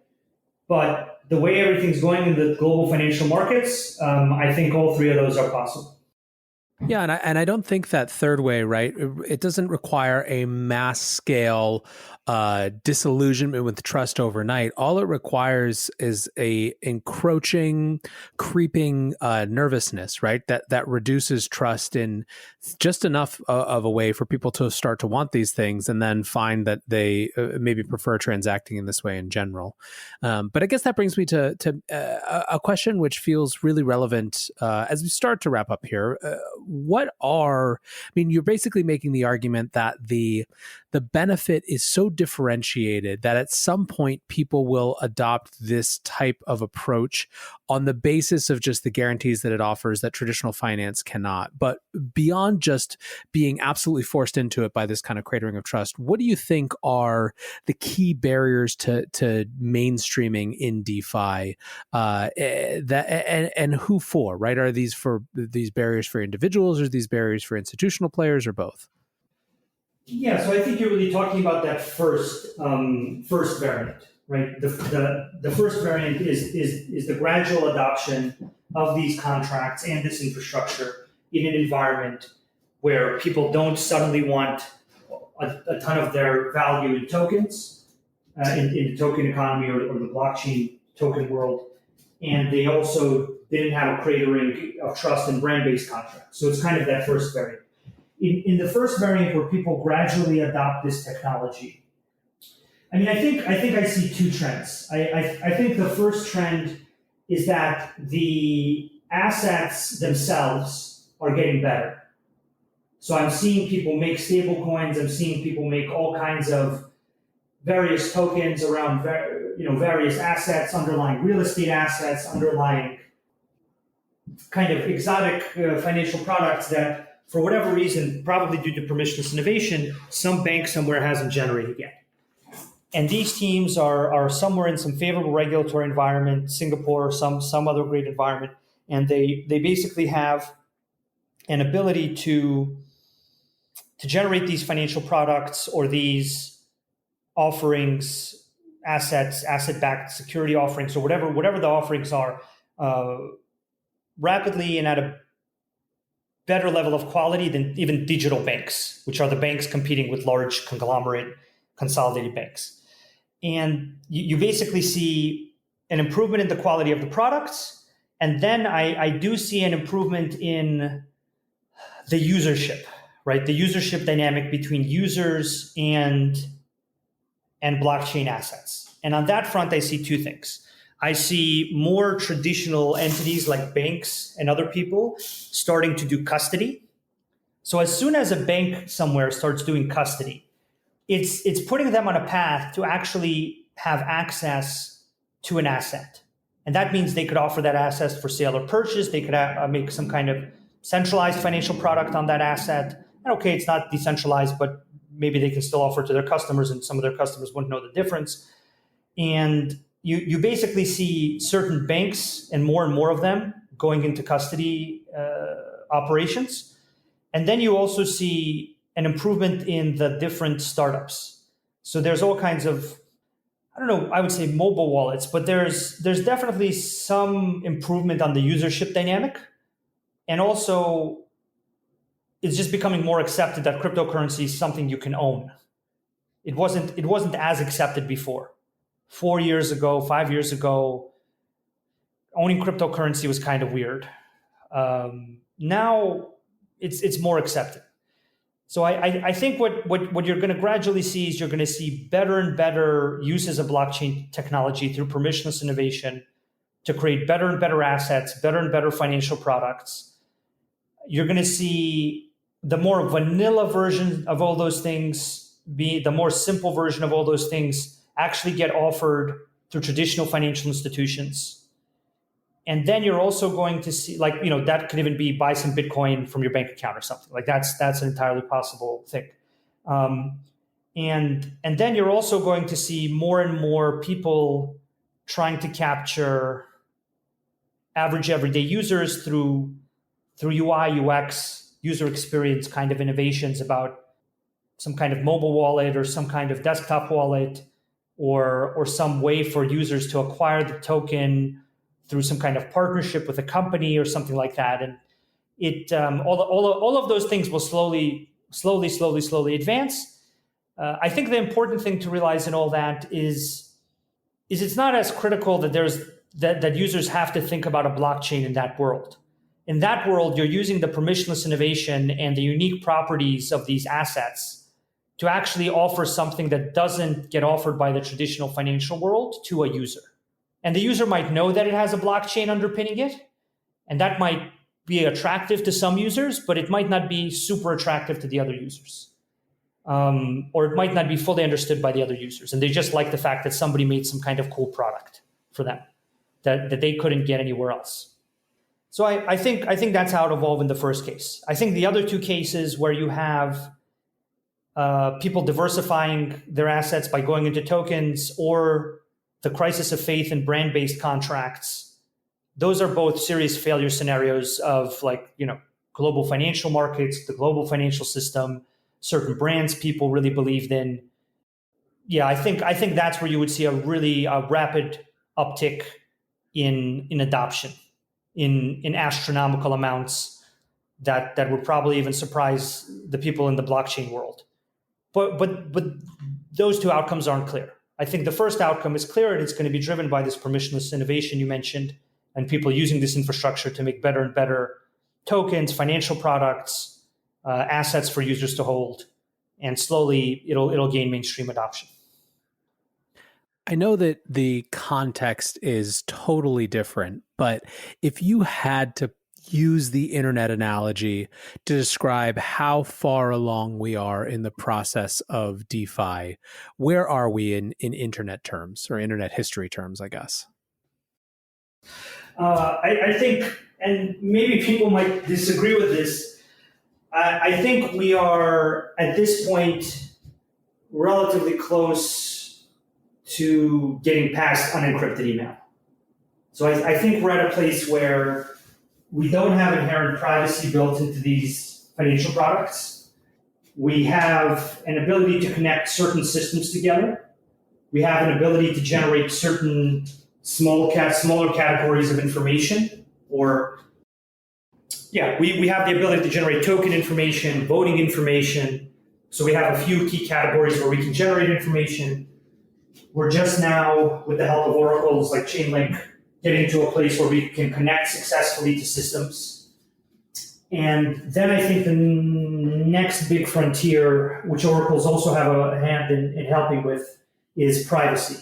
but the way everything's going in the global financial markets, I think all three of those are possible. Yeah, and I don't think that third way, right? It doesn't require a mass scale disillusionment with trust overnight. All it requires is a encroaching, creeping nervousness, right? That reduces trust in just enough of a way for people to start to want these things, and then find that they maybe prefer transacting in this way in general. But I guess that brings me to a question which feels really relevant as we start to wrap up here. You're basically making the argument that the benefit is so differentiated that at some point people will adopt this type of approach on the basis of just the guarantees that it offers that traditional finance cannot. But beyond just being absolutely forced into it by this kind of cratering of trust, what do you think are the key barriers to mainstreaming in DeFi? And who for, right? Are these barriers for individuals, or these barriers for institutional players, or both? Yeah, so I think you're really talking about that first variant, right? The first variant is the gradual adoption of these contracts and this infrastructure in an environment where people don't suddenly want a ton of their value in tokens, in the token economy or the blockchain token world. And they also didn't have a cratering of trust in brand-based contracts. So it's kind of that first variant. In the first variant where people gradually adopt this technology, I mean, I think I see two trends. I think the first trend is that the assets themselves are getting better. So I'm seeing people make stable coins. I'm seeing people make all kinds of various tokens around various assets, underlying real estate assets, underlying kind of exotic financial products that, for whatever reason, probably due to permissionless innovation, some bank somewhere hasn't generated yet. And these teams are somewhere in some favorable regulatory environment, Singapore, some other great environment, and they basically have an ability to generate these financial products or these offerings, assets, asset-backed security offerings, or whatever the offerings are, rapidly and at a better level of quality than even digital banks, which are the banks competing with large conglomerate consolidated banks. And you basically see an improvement in the quality of the products. And then I do see an improvement in the usership, right? The usership dynamic between users and blockchain assets. And on that front, I see two things. I see more traditional entities like banks and other people starting to do custody. So as soon as a bank somewhere starts doing custody, it's putting them on a path to actually have access to an asset. And that means they could offer that asset for sale or purchase. They could make some kind of centralized financial product on that asset. And okay, it's not decentralized, but maybe they can still offer to their customers, and some of their customers wouldn't know the difference. And you basically see certain banks and more of them going into custody operations. And then you also see an improvement in the different startups. So there's all kinds of, I don't know, I would say mobile wallets, but there's definitely some improvement on the usership dynamic. And also, it's just becoming more accepted that cryptocurrency is something you can own. It wasn't as accepted before. 4 years ago, 5 years ago, owning cryptocurrency was kind of weird. Now it's more accepted. So I think what you're going to gradually see is you're going to see better and better uses of blockchain technology through permissionless innovation to create better and better assets, better and better financial products. You're going to see the more vanilla version of all those things be the more simple version of all those things actually get offered through traditional financial institutions. And then you're also going to see, that could even be buy some Bitcoin from your bank account or something. Like that's an entirely possible thing. And then you're also going to see more and more people trying to capture average everyday users through UI, UX, user experience kind of innovations about some kind of mobile wallet or some kind of desktop wallet or some way for users to acquire the token through some kind of partnership with a company or something like that. And it all of those things will slowly advance. I think the important thing to realize in all that is it's not as critical that users have to think about a blockchain in that world. In that world, you're using the permissionless innovation and the unique properties of these assets to actually offer something that doesn't get offered by the traditional financial world to a user. And the user might know that it has a blockchain underpinning it, and that might be attractive to some users, but it might not be super attractive to the other users. Or it might not be fully understood by the other users. And they just like the fact that somebody made some kind of cool product for them that they couldn't get anywhere else. So I think that's how it evolved in the first case. I think the other two cases where you have people diversifying their assets by going into tokens or the crisis of faith in brand-based contracts, those are both serious failure scenarios of global financial markets, the global financial system, certain brands people really believed in. Yeah, I think that's where you would see a really rapid uptick in adoption. in astronomical amounts that would probably even surprise the people in the blockchain world. But those two outcomes aren't clear. I think the first outcome is clear, and it's going to be driven by this permissionless innovation you mentioned, and people using this infrastructure to make better and better tokens, financial products, assets for users to hold, and slowly it'll gain mainstream adoption. I know that the context is totally different, but if you had to use the internet analogy to describe how far along we are in the process of DeFi, where are we in internet terms, or internet history terms, I guess? I think, and maybe people might disagree with this, I think we are at this point relatively close to getting past unencrypted email. So I think we're at a place where we don't have inherent privacy built into these financial products. We have an ability to connect certain systems together. We have an ability to generate certain smaller categories of information, or we have the ability to generate token information, voting information. So we have a few key categories where we can generate information. We're just now, with the help of oracles like Chainlink, getting to a place where we can connect successfully to systems. And then I think the next big frontier, which oracles also have a hand in helping with, is privacy.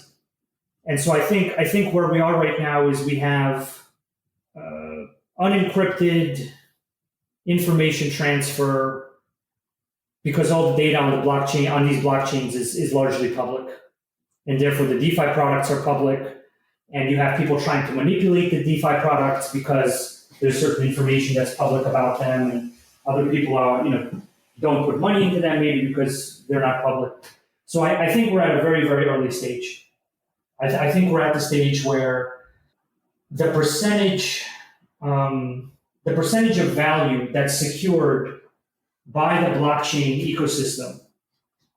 And so I think where we are right now is we have unencrypted information transfer, because all the data on the blockchain, on these blockchains, is largely public. And therefore the DeFi products are public, and you have people trying to manipulate the DeFi products because there's certain information that's public about them, and other people are, don't put money into them maybe because they're not public. So I think we're at a very, very early stage. I think we're at the stage where the percentage of value that's secured by the blockchain ecosystem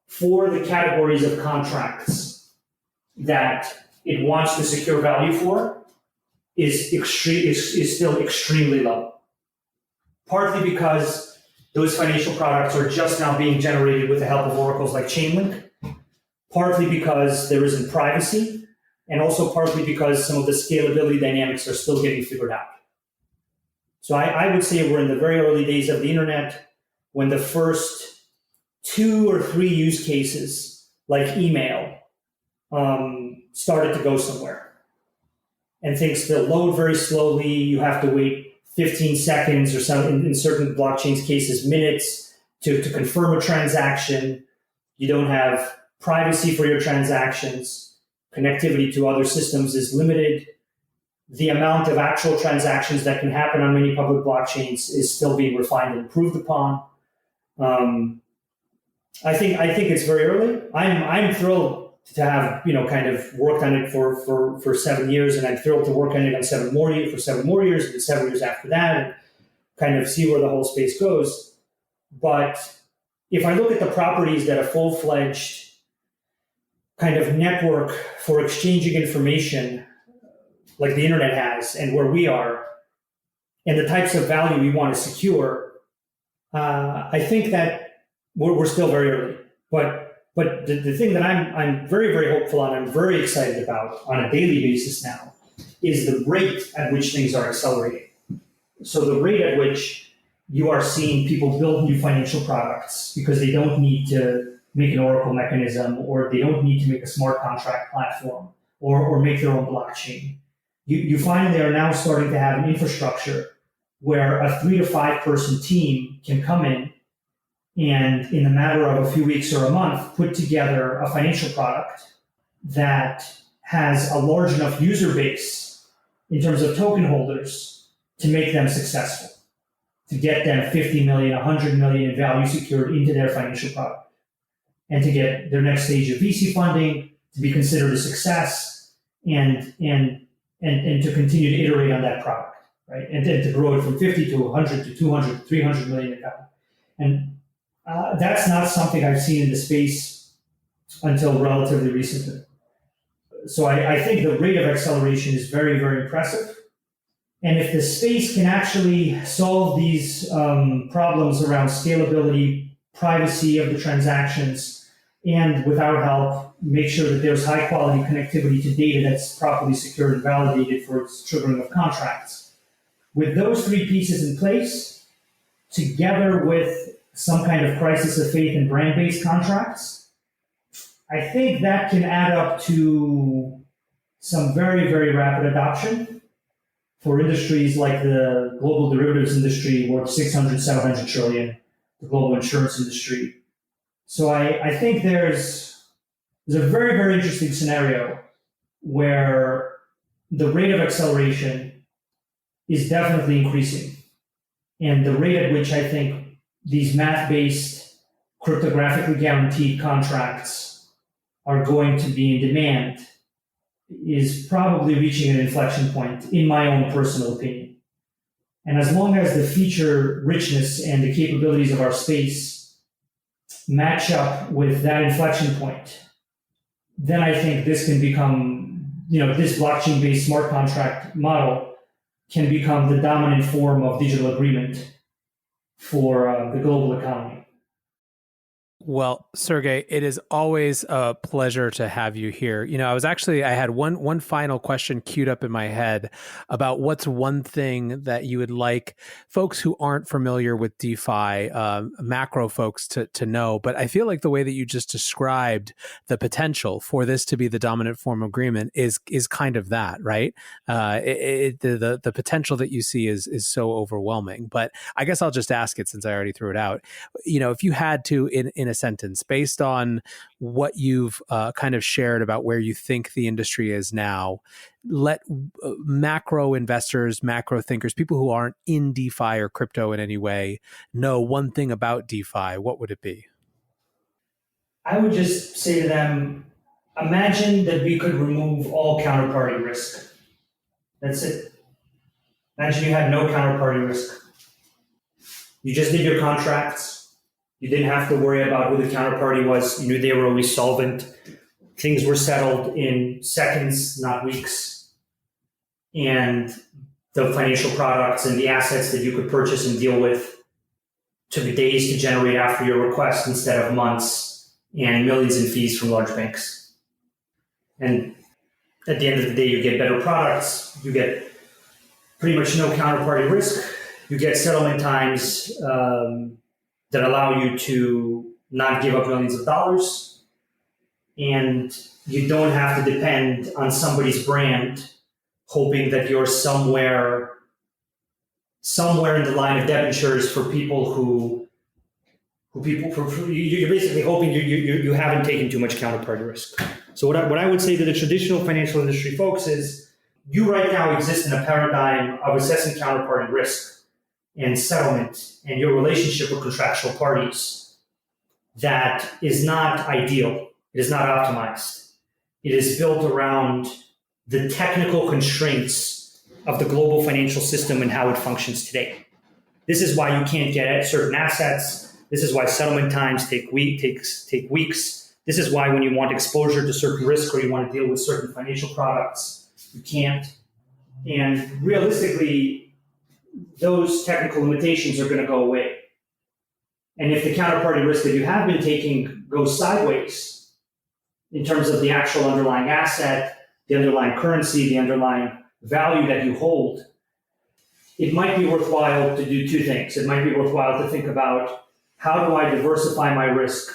for the categories of contracts that it wants to secure value for is still extremely low. Partly because those financial products are just now being generated with the help of oracles like Chainlink, partly because there isn't privacy, and also partly because some of the scalability dynamics are still getting figured out. So I would say we're in the very early days of the internet, when the first 2 or 3 use cases, like email, started to go somewhere. And things still load very slowly. You have to wait 15 seconds or some, in certain blockchains cases, minutes to confirm a transaction. You don't have privacy for your transactions. Connectivity to other systems is limited. The amount of actual transactions that can happen on many public blockchains is still being refined and improved upon. I think it's very early. I'm thrilled to have kind of worked on it for 7 years, and I'm thrilled to work on it on 7 more years, for 7 more years, and 7 years after that, and kind of see where the whole space goes. But if I look at the properties that a full-fledged kind of network for exchanging information like the internet has, and where we are, and the types of value we want to secure, I think that we're still very early. But the thing that I'm very, very hopeful and I'm very excited about on a daily basis now is the rate at which things are accelerating. So the rate at which you are seeing people build new financial products because they don't need to make an oracle mechanism, or they don't need to make a smart contract platform, or make their own blockchain. You find they are now starting to have an infrastructure where a 3 to 5 person team can come in and, in the matter of a few weeks or a month, put together a financial product that has a large enough user base in terms of token holders to make them successful, to get them 50 million, 100 million in value secured into their financial product, and to get their next stage of VC funding, to be considered a success, and to continue to iterate on that product, right? And then to grow it from 50 to 100 to 200 to 300 million in value. And that's not something I've seen in the space until relatively recently. So I think the rate of acceleration is very, very impressive. And if the space can actually solve these problems around scalability, privacy of the transactions, and with our help, make sure that there's high quality connectivity to data that's properly secured and validated for its triggering of contracts. With those three pieces in place, together with some kind of crisis of faith in brand-based contracts, I think that can add up to some very, very rapid adoption for industries like the global derivatives industry, worth 600, 700 trillion, the global insurance industry. So I think there's a very, very interesting scenario where the rate of acceleration is definitely increasing. And the rate at which I think these math-based, cryptographically guaranteed contracts are going to be in demand is probably reaching an inflection point, in my own personal opinion. And as long as the feature richness and the capabilities of our space match up with that inflection point, then I think this can become, this blockchain-based smart contract model can become the dominant form of digital agreement for the global economy. Well, Sergey, it is always a pleasure to have you here. I had one final question queued up in my head about what's one thing that you would like folks who aren't familiar with DeFi, macro folks to know. But I feel like the way that you just described the potential for this to be the dominant form of agreement is kind of that, right? The potential that you see is so overwhelming. But I guess I'll just ask it since I already threw it out. If you had to, in a sentence, based on what you've kind of shared about where you think the industry is now, let macro investors, macro thinkers, people who aren't in DeFi or crypto in any way, know one thing about DeFi, what would it be? I would just say to them, imagine that we could remove all counterparty risk. That's it. Imagine you had no counterparty risk. You just did your contracts. You didn't have to worry about who the counterparty was. You knew they were always solvent. Things were settled in seconds, not weeks. And the financial products and the assets that you could purchase and deal with took days to generate after your request instead of months, and millions in fees from large banks. And at the end of the day, you get better products. You get pretty much no counterparty risk. You get settlement times that allow you to not give up millions of dollars. And you don't have to depend on somebody's brand, hoping that you're somewhere in the line of debentures for people you're basically hoping you haven't taken too much counterparty risk. So what I would say to the traditional financial industry folks is, you right now exist in a paradigm of assessing counterparty risk and settlement and your relationship with contractual parties that is not ideal. It is not optimized. It is built around the technical constraints of the global financial system and how it functions today. This is why you can't get at certain assets. This is why settlement times take weeks. This is why when you want exposure to certain risk or you want to deal with certain financial products, you can't. And realistically, those technical limitations are going to go away. And if the counterparty risk that you have been taking goes sideways in terms of the actual underlying asset, the underlying currency, the underlying value that you hold, it might be worthwhile to do two things. It might be worthwhile to think about, how do I diversify my risk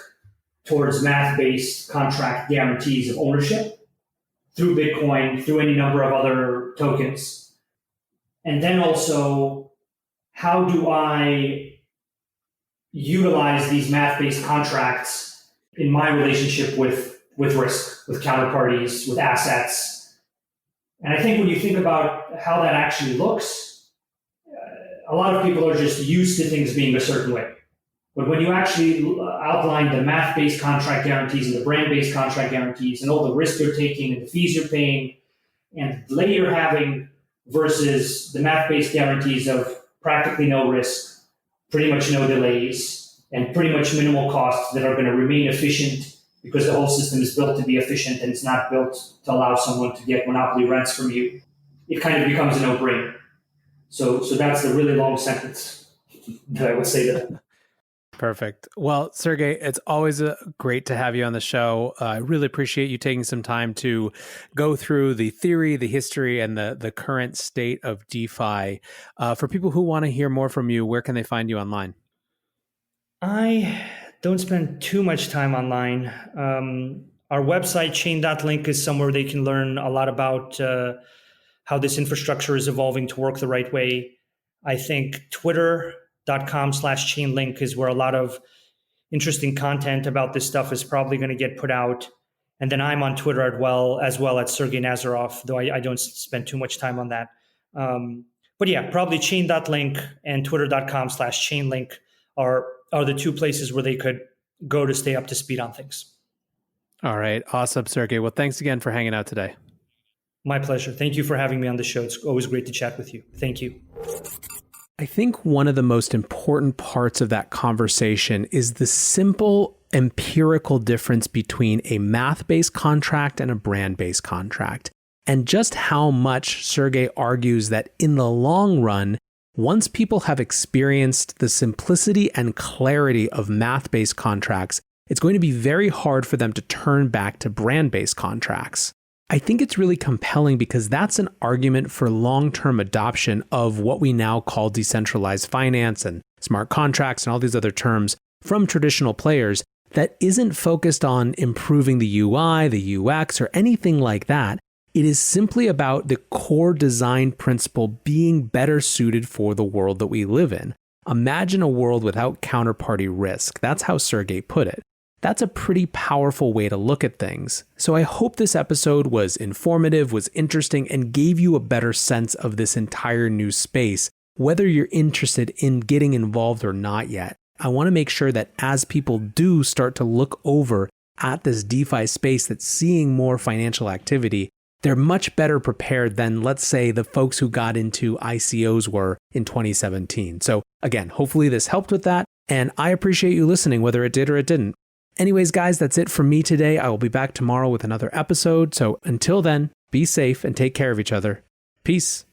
towards math-based contract guarantees of ownership through Bitcoin, through any number of other tokens? And then also, how do I utilize these math-based contracts in my relationship with risk, with counterparties, with assets? And I think when you think about how that actually looks, a lot of people are just used to things being a certain way. But when you actually outline the math-based contract guarantees and the brand-based contract guarantees and all the risk you're taking and the fees you're paying and the delay you're having versus the math-based guarantees of practically no risk, pretty much no delays, and pretty much minimal costs that are going to remain efficient because the whole system is built to be efficient and it's not built to allow someone to get monopoly rents from you, it kind of becomes a no-brainer. So that's the really long sentence that I would say to them. Perfect. Well, Sergey, it's always great to have you on the show. I really appreciate you taking some time to go through the theory, the history, and the current state of DeFi. For people who want to hear more from you, where can they find you online? I don't spend too much time online. Our website, chain.link, is somewhere they can learn a lot about how this infrastructure is evolving to work the right way. I think twitter.com/chainlink is where a lot of interesting content about this stuff is probably going to get put out. And then I'm on Twitter as well at Sergey Nazarov, though I don't spend too much time on that. But yeah, probably chain.link and twitter.com/chainlink are the two places where they could go to stay up to speed on things. All right. Awesome, Sergey. Well, thanks again for hanging out today. My pleasure. Thank you for having me on the show. It's always great to chat with you. Thank you. I think one of the most important parts of that conversation is the simple empirical difference between a math-based contract and a brand-based contract, and just how much Sergey argues that in the long run, once people have experienced the simplicity and clarity of math-based contracts, it's going to be very hard for them to turn back to brand-based contracts. I think it's really compelling because that's an argument for long-term adoption of what we now call decentralized finance and smart contracts and all these other terms from traditional players that isn't focused on improving the UI, the UX, or anything like that. It is simply about the core design principle being better suited for the world that we live in. Imagine a world without counterparty risk. That's how Sergey put it. That's a pretty powerful way to look at things. So I hope this episode was informative, was interesting, and gave you a better sense of this entire new space, whether you're interested in getting involved or not yet. I want to make sure that as people do start to look over at this DeFi space that's seeing more financial activity, they're much better prepared than, let's say, the folks who got into ICOs were in 2017. So again, hopefully this helped with that, and I appreciate you listening, whether it did or it didn't. Anyways, guys, that's it from me today. I will be back tomorrow with another episode. So until then, be safe and take care of each other. Peace.